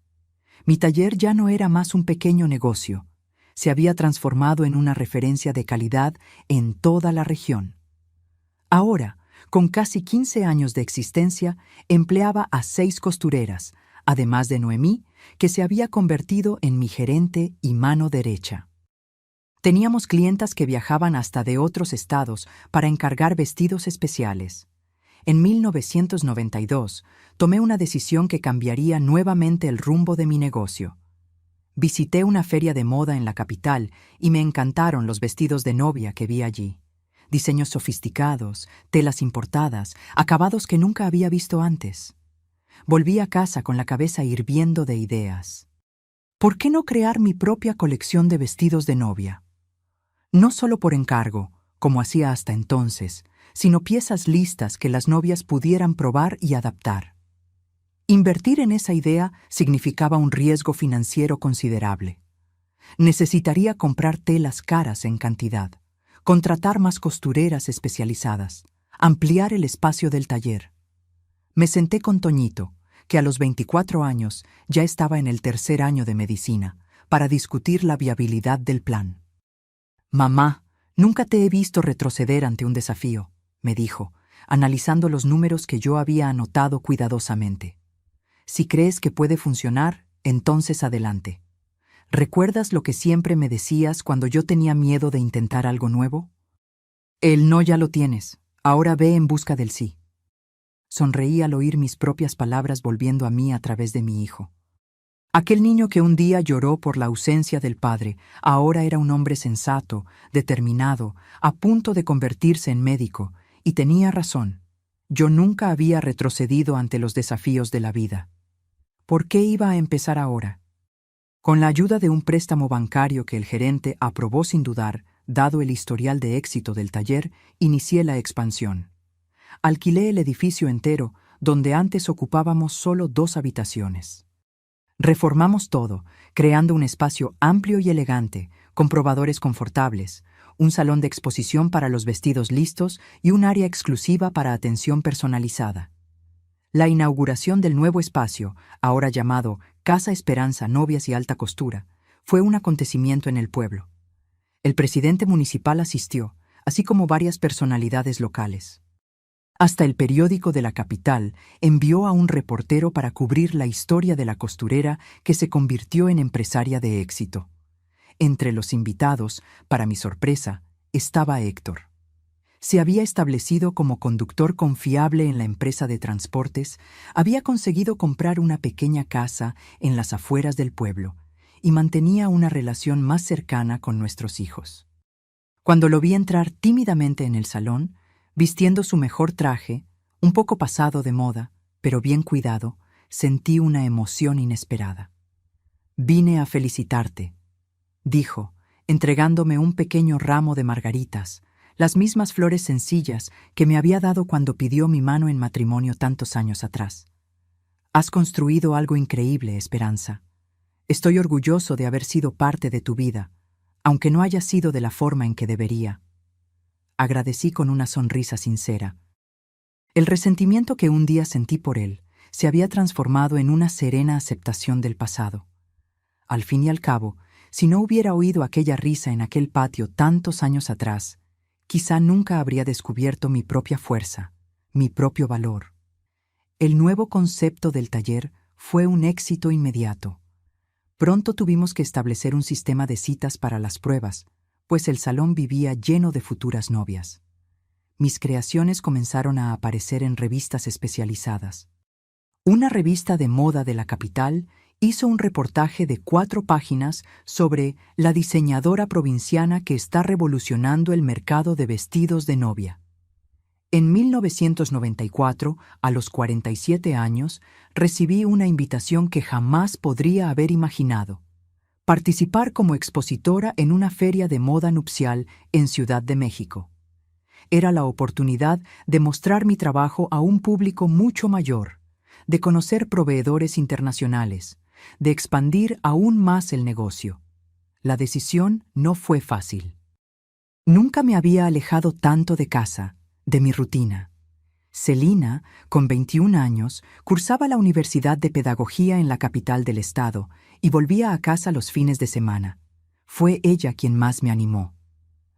A: Mi taller ya no era más un pequeño negocio. Se había transformado en una referencia de calidad en toda la región. Ahora, con casi 15 años de existencia, empleaba a 6 costureras, además de Noemí, que se había convertido en mi gerente y mano derecha. Teníamos clientas que viajaban hasta de otros estados para encargar vestidos especiales. En 1992, tomé una decisión que cambiaría nuevamente el rumbo de mi negocio. Visité una feria de moda en la capital y me encantaron los vestidos de novia que vi allí. Diseños sofisticados, telas importadas, acabados que nunca había visto antes. Volví a casa con la cabeza hirviendo de ideas. ¿Por qué no crear mi propia colección de vestidos de novia? No solo por encargo, como hacía hasta entonces, sino piezas listas que las novias pudieran probar y adaptar. Invertir en esa idea significaba un riesgo financiero considerable. Necesitaría comprar telas caras en cantidad, contratar más costureras especializadas, ampliar el espacio del taller. Me senté con Toñito, que a los 24 años ya estaba en el 3er año de medicina, para discutir la viabilidad del plan. «Mamá, nunca te he visto retroceder ante un desafío», me dijo, analizando los números que yo había anotado cuidadosamente. «Si crees que puede funcionar, entonces adelante. ¿Recuerdas lo que siempre me decías cuando yo tenía miedo de intentar algo nuevo? El no ya lo tienes, ahora ve en busca del sí». Sonreí al oír mis propias palabras volviendo a mí a través de mi hijo. Aquel niño que un día lloró por la ausencia del padre, ahora era un hombre sensato, determinado, a punto de convertirse en médico, y tenía razón. Yo nunca había retrocedido ante los desafíos de la vida. ¿Por qué iba a empezar ahora? Con la ayuda de un préstamo bancario que el gerente aprobó sin dudar, dado el historial de éxito del taller, inicié la expansión. Alquilé el edificio entero, donde antes ocupábamos solo 2 habitaciones. Reformamos todo, creando un espacio amplio y elegante, con probadores confortables, un salón de exposición para los vestidos listos y un área exclusiva para atención personalizada. La inauguración del nuevo espacio, ahora llamado Casa Esperanza Novias y Alta Costura, fue un acontecimiento en el pueblo. El presidente municipal asistió, así como varias personalidades locales. Hasta el periódico de la capital envió a un reportero para cubrir la historia de la costurera que se convirtió en empresaria de éxito. Entre los invitados, para mi sorpresa, estaba Héctor. Se había establecido como conductor confiable en la empresa de transportes, había conseguido comprar una pequeña casa en las afueras del pueblo y mantenía una relación más cercana con nuestros hijos. Cuando lo vi entrar tímidamente en el salón, vistiendo su mejor traje, un poco pasado de moda, pero bien cuidado, sentí una emoción inesperada. «Vine a felicitarte», dijo, entregándome un pequeño ramo de margaritas, las mismas flores sencillas que me había dado cuando pidió mi mano en matrimonio tantos años atrás. «Has construido algo increíble, Esperanza. Estoy orgulloso de haber sido parte de tu vida, aunque no haya sido de la forma en que debería». Agradecí con una sonrisa sincera. El resentimiento que un día sentí por él se había transformado en una serena aceptación del pasado. Al fin y al cabo, si no hubiera oído aquella risa en aquel patio tantos años atrás, quizá nunca habría descubierto mi propia fuerza, mi propio valor. El nuevo concepto del taller fue un éxito inmediato. Pronto tuvimos que establecer un sistema de citas para las pruebas, pues el salón vivía lleno de futuras novias. Mis creaciones comenzaron a aparecer en revistas especializadas. Una revista de moda de la capital hizo un reportaje de 4 páginas sobre la diseñadora provinciana que está revolucionando el mercado de vestidos de novia. En 1994, a los 47 años, recibí una invitación que jamás podría haber imaginado: participar como expositora en una feria de moda nupcial en Ciudad de México. Era la oportunidad de mostrar mi trabajo a un público mucho mayor, de conocer proveedores internacionales, de expandir aún más el negocio. La decisión no fue fácil. Nunca me había alejado tanto de casa, de mi rutina. Celina, con 21 años, cursaba la Universidad de Pedagogía en la capital del estado y volvía a casa los fines de semana. Fue ella quien más me animó.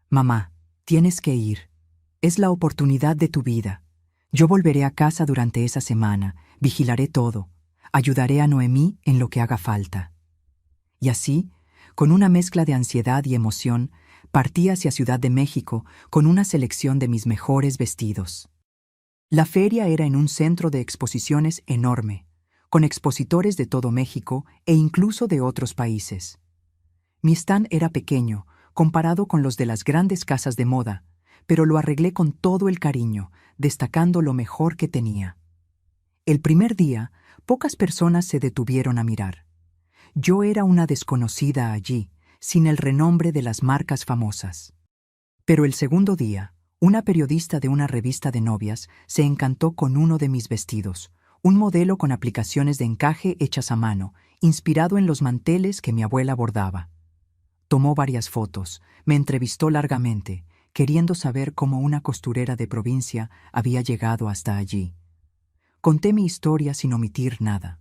A: «Mamá, tienes que ir. Es la oportunidad de tu vida. Yo volveré a casa durante esa semana, vigilaré todo, ayudaré a Noemí en lo que haga falta». Y así, con una mezcla de ansiedad y emoción, partí hacia Ciudad de México con una selección de mis mejores vestidos. La feria era en un centro de exposiciones enorme, con expositores de todo México e incluso de otros países. Mi stand era pequeño, comparado con los de las grandes casas de moda, pero lo arreglé con todo el cariño, destacando lo mejor que tenía. El primer día, pocas personas se detuvieron a mirar. Yo era una desconocida allí, sin el renombre de las marcas famosas. Pero el segundo día, una periodista de una revista de novias se encantó con uno de mis vestidos, un modelo con aplicaciones de encaje hechas a mano, inspirado en los manteles que mi abuela bordaba. Tomó varias fotos, me entrevistó largamente, queriendo saber cómo una costurera de provincia había llegado hasta allí. Conté mi historia sin omitir nada.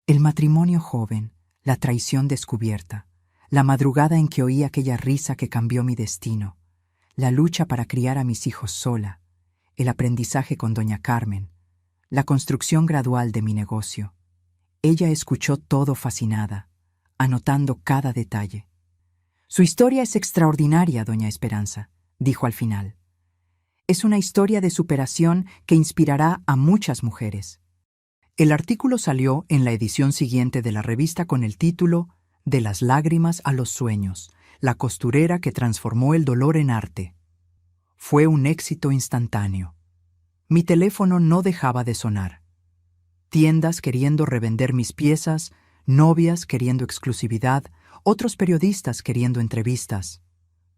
A: El matrimonio joven, la traición descubierta, la madrugada en que oí aquella risa que cambió mi destino, la lucha para criar a mis hijos sola, el aprendizaje con doña Carmen, la construcción gradual de mi negocio. Ella escuchó todo fascinada, anotando cada detalle. «Su historia es extraordinaria, doña Esperanza», dijo al final. «Es una historia de superación que inspirará a muchas mujeres». El artículo salió en la edición siguiente de la revista con el título «De las lágrimas a los sueños, la costurera que transformó el dolor en arte». Fue un éxito instantáneo. Mi teléfono no dejaba de sonar. Tiendas queriendo revender mis piezas, novias queriendo exclusividad, otros periodistas queriendo entrevistas.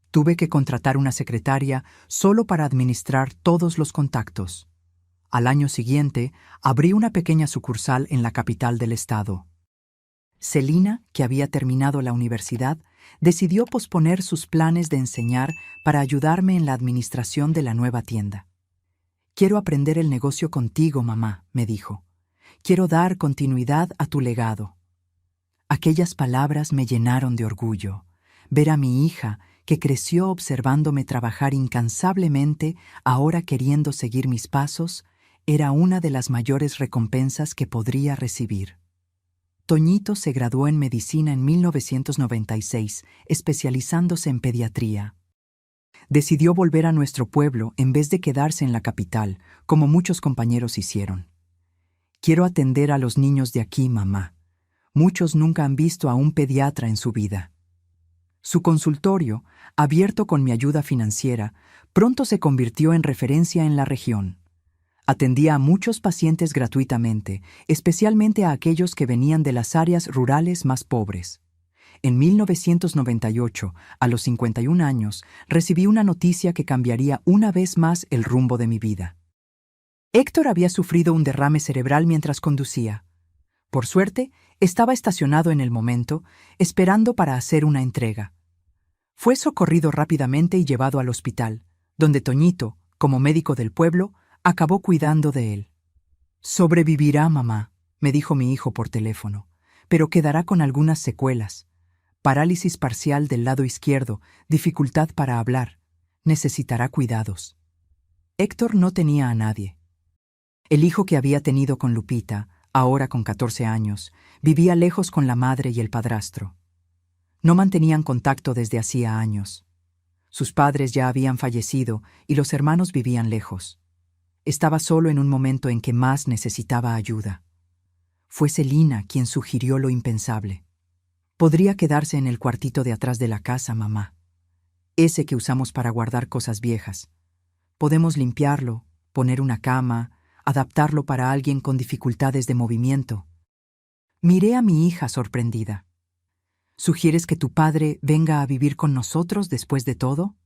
A: Tuve que contratar una secretaria solo para administrar todos los contactos. Al año siguiente, abrí una pequeña sucursal en la capital del estado. Celina, que había terminado la universidad, decidió posponer sus planes de enseñar para ayudarme en la administración de la nueva tienda. «Quiero aprender el negocio contigo, mamá», me dijo. «Quiero dar continuidad a tu legado». Aquellas palabras me llenaron de orgullo. Ver a mi hija, que creció observándome trabajar incansablemente, ahora queriendo seguir mis pasos, era una de las mayores recompensas que podría recibir. Toñito se graduó en medicina en 1996, especializándose en pediatría. Decidió volver a nuestro pueblo en vez de quedarse en la capital, como muchos compañeros hicieron. «Quiero atender a los niños de aquí, mamá. Muchos nunca han visto a un pediatra en su vida». Su consultorio, abierto con mi ayuda financiera, pronto se convirtió en referencia en la región. Atendía a muchos pacientes gratuitamente, especialmente a aquellos que venían de las áreas rurales más pobres. En 1998, a los 51 años, recibí una noticia que cambiaría una vez más el rumbo de mi vida. Héctor había sufrido un derrame cerebral mientras conducía. Por suerte, estaba estacionado en el momento, esperando para hacer una entrega. Fue socorrido rápidamente y llevado al hospital, donde Toñito, como médico del pueblo, acabó cuidando de él. «Sobrevivirá, mamá», me dijo mi hijo por teléfono, «pero quedará con algunas secuelas. Parálisis parcial del lado izquierdo, dificultad para hablar. Necesitará cuidados». Héctor no tenía a nadie. El hijo que había tenido con Lupita, ahora con 14 años, vivía lejos con la madre y el padrastro. No mantenían contacto desde hacía años. Sus padres ya habían fallecido y los hermanos vivían lejos. Estaba solo en un momento en que más necesitaba ayuda. Fue Celina quien sugirió lo impensable. «Podría quedarse en el cuartito de atrás de la casa, mamá. Ese que usamos para guardar cosas viejas. Podemos limpiarlo, poner una cama, adaptarlo para alguien con dificultades de movimiento». Miré a mi hija sorprendida. «¿Sugieres que tu padre venga a vivir con nosotros después de todo?».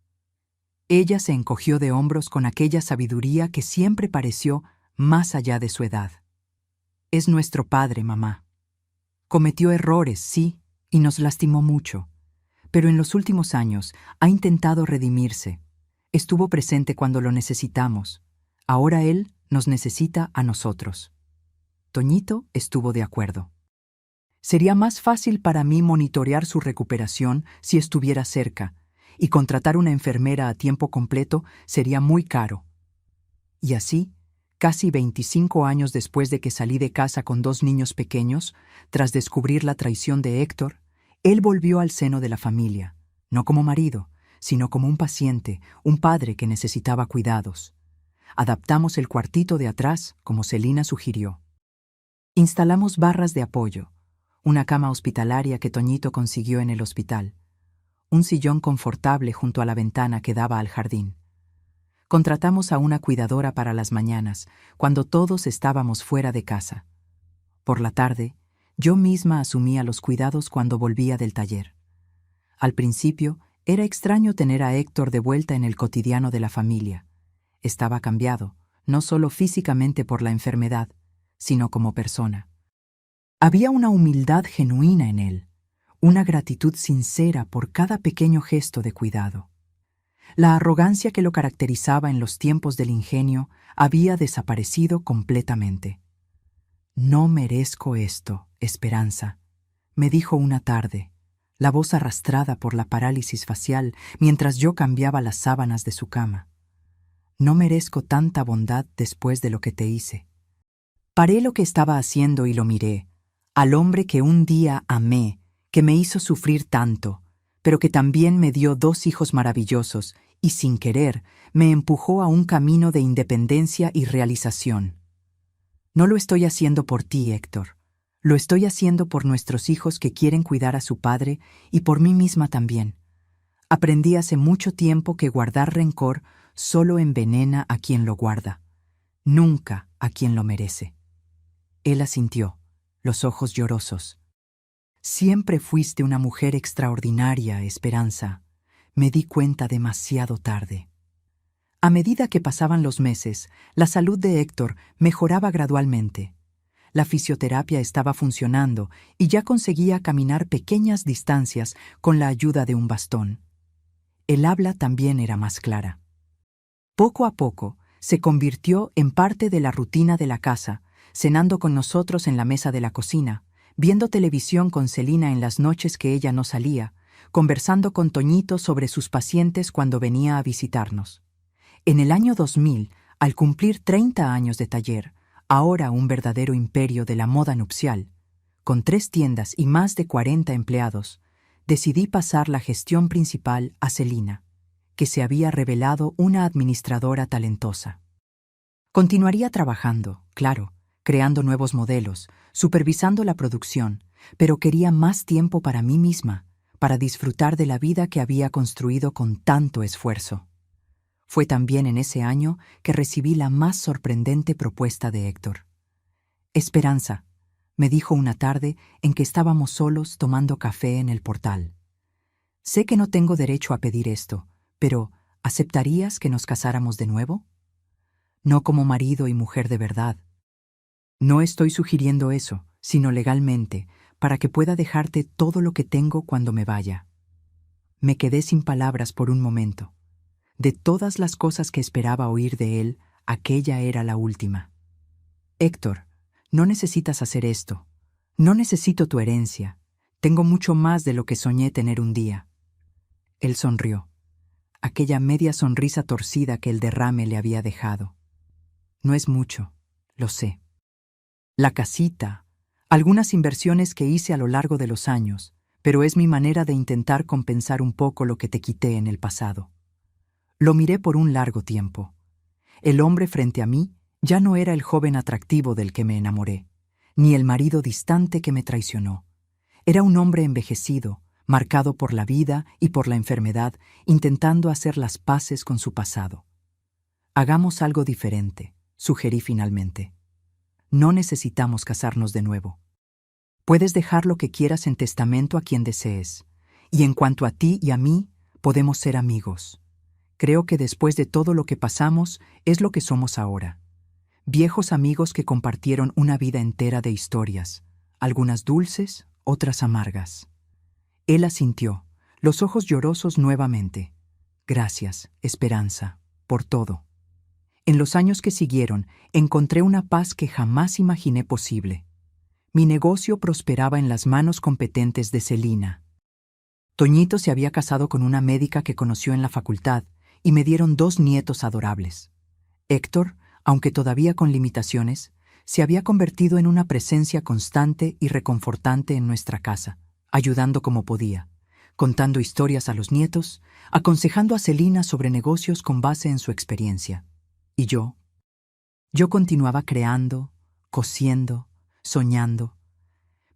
A: Ella se encogió de hombros con aquella sabiduría que siempre pareció más allá de su edad. «Es nuestro padre, mamá. Cometió errores, sí, y nos lastimó mucho, pero en los últimos años ha intentado redimirse. Estuvo presente cuando lo necesitamos. Ahora él nos necesita a nosotros». Toñito estuvo de acuerdo. «Sería más fácil para mí monitorear su recuperación si estuviera cerca, y contratar una enfermera a tiempo completo sería muy caro». Y así, casi 25 años después de que salí de casa con 2 niños pequeños, tras descubrir la traición de Héctor, él volvió al seno de la familia, no como marido, sino como un paciente, un padre que necesitaba cuidados. Adaptamos el cuartito de atrás, como Celina sugirió. Instalamos barras de apoyo, una cama hospitalaria que Toñito consiguió en el hospital, un sillón confortable junto a la ventana que daba al jardín. Contratamos a una cuidadora para las mañanas, cuando todos estábamos fuera de casa. Por la tarde, yo misma asumía los cuidados cuando volvía del taller. Al principio, era extraño tener a Héctor de vuelta en el cotidiano de la familia. Estaba cambiado, no solo físicamente por la enfermedad, sino como persona. Había una humildad genuina en él, una gratitud sincera por cada pequeño gesto de cuidado. La arrogancia que lo caracterizaba en los tiempos del ingenio había desaparecido completamente. «No merezco esto, Esperanza», me dijo una tarde, la voz arrastrada por la parálisis facial mientras yo cambiaba las sábanas de su cama. «No merezco tanta bondad después de lo que te hice». Paré lo que estaba haciendo y lo miré, al hombre que un día amé, que me hizo sufrir tanto, pero que también me dio 2 hijos maravillosos y, sin querer, me empujó a un camino de independencia y realización. «No lo estoy haciendo por ti, Héctor. Lo estoy haciendo por nuestros hijos que quieren cuidar a su padre y por mí misma también. Aprendí hace mucho tiempo que guardar rencor solo envenena a quien lo guarda, nunca a quien lo merece». Él asintió, los ojos llorosos. «Siempre fuiste una mujer extraordinaria, Esperanza. Me di cuenta demasiado tarde». A medida que pasaban los meses, la salud de Héctor mejoraba gradualmente. La fisioterapia estaba funcionando y ya conseguía caminar pequeñas distancias con la ayuda de un bastón. El habla también era más clara. Poco a poco, se convirtió en parte de la rutina de la casa, cenando con nosotros en la mesa de la cocina, viendo televisión con Celina en las noches que ella no salía, conversando con Toñito sobre sus pacientes cuando venía a visitarnos. En el año 2000, al cumplir 30 años de taller, ahora un verdadero imperio de la moda nupcial, con 3 tiendas y más de 40 empleados, decidí pasar la gestión principal a Celina, que se había revelado una administradora talentosa. Continuaría trabajando, claro, creando nuevos modelos, supervisando la producción, pero quería más tiempo para mí misma, para disfrutar de la vida que había construido con tanto esfuerzo. Fue también en ese año que recibí la más sorprendente propuesta de Héctor. Esperanza, me dijo una tarde en que estábamos solos tomando café en el portal. Sé que no tengo derecho a pedir esto, pero ¿aceptarías que nos casáramos de nuevo? No como marido y mujer de verdad. No estoy sugiriendo eso, sino legalmente, para que pueda dejarte todo lo que tengo cuando me vaya. Me quedé sin palabras por un momento. De todas las cosas que esperaba oír de él, aquella era la última. Héctor, no necesitas hacer esto. No necesito tu herencia. Tengo mucho más de lo que soñé tener un día. Él sonrió. Aquella media sonrisa torcida que el derrame le había dejado. No es mucho, lo sé. La casita, algunas inversiones que hice a lo largo de los años, pero es mi manera de intentar compensar un poco lo que te quité en el pasado. Lo miré por un largo tiempo. El hombre frente a mí ya no era el joven atractivo del que me enamoré, ni el marido distante que me traicionó. Era un hombre envejecido, marcado por la vida y por la enfermedad, intentando hacer las paces con su pasado. Hagamos algo diferente, sugerí finalmente. No necesitamos casarnos de nuevo. Puedes dejar lo que quieras en testamento a quien desees, y en cuanto a ti y a mí, podemos ser amigos. Creo que después de todo lo que pasamos, es lo que somos ahora. Viejos amigos que compartieron una vida entera de historias, algunas dulces, otras amargas. Él asintió, los ojos llorosos nuevamente. Gracias, Esperanza, por todo. En los años que siguieron, encontré una paz que jamás imaginé posible. Mi negocio prosperaba en las manos competentes de Celina. Toñito se había casado con una médica que conoció en la facultad y me dieron 2 nietos adorables. Héctor, aunque todavía con limitaciones, se había convertido en una presencia constante y reconfortante en nuestra casa, ayudando como podía, contando historias a los nietos, aconsejando a Celina sobre negocios con base en su experiencia. Y yo continuaba creando, cosiendo, soñando,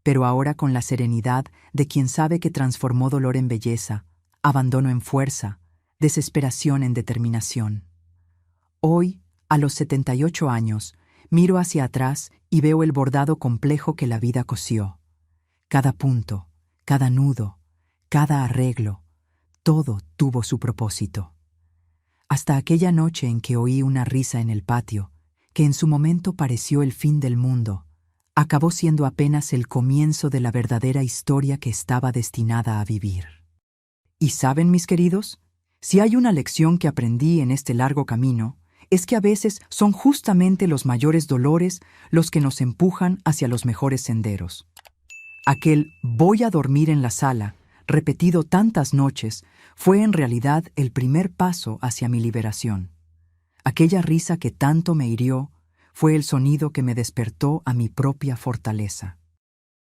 A: pero ahora con la serenidad de quien sabe que transformó dolor en belleza, abandono en fuerza, desesperación en determinación. Hoy, a los 78 años, miro hacia atrás y veo el bordado complejo que la vida cosió. Cada punto, cada nudo, cada arreglo, todo tuvo su propósito. Hasta aquella noche en que oí una risa en el patio, que en su momento pareció el fin del mundo, acabó siendo apenas el comienzo de la verdadera historia que estaba destinada a vivir. ¿Y saben, mis queridos? Si hay una lección que aprendí en este largo camino, es que a veces son justamente los mayores dolores los que nos empujan hacia los mejores senderos. Aquel "voy a dormir en la sala", repetido tantas noches, fue en realidad el primer paso hacia mi liberación. Aquella risa que tanto me hirió fue el sonido que me despertó a mi propia fortaleza.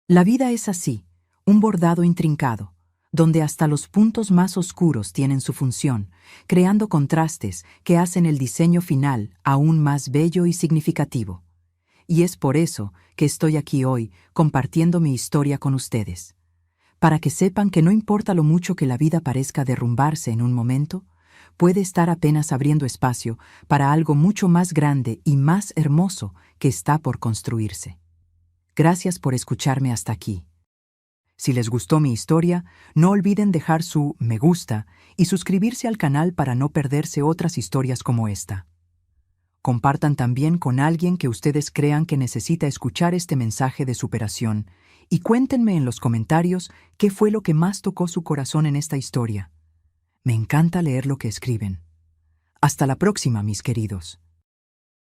A: La vida es así, un bordado intrincado, donde hasta los puntos más oscuros tienen su función, creando contrastes que hacen el diseño final aún más bello y significativo. Y es por eso que estoy aquí hoy compartiendo mi historia con ustedes, para que sepan que no importa lo mucho que la vida parezca derrumbarse en un momento, puede estar apenas abriendo espacio para algo mucho más grande y más hermoso que está por construirse. Gracias por escucharme hasta aquí. Si les gustó mi historia, no olviden dejar su me gusta y suscribirse al canal para no perderse otras historias como esta. Compartan también con alguien que ustedes crean que necesita escuchar este mensaje de superación y cuéntenme en los comentarios qué fue lo que más tocó su corazón en esta historia. Me encanta leer lo que escriben. Hasta la próxima, mis queridos.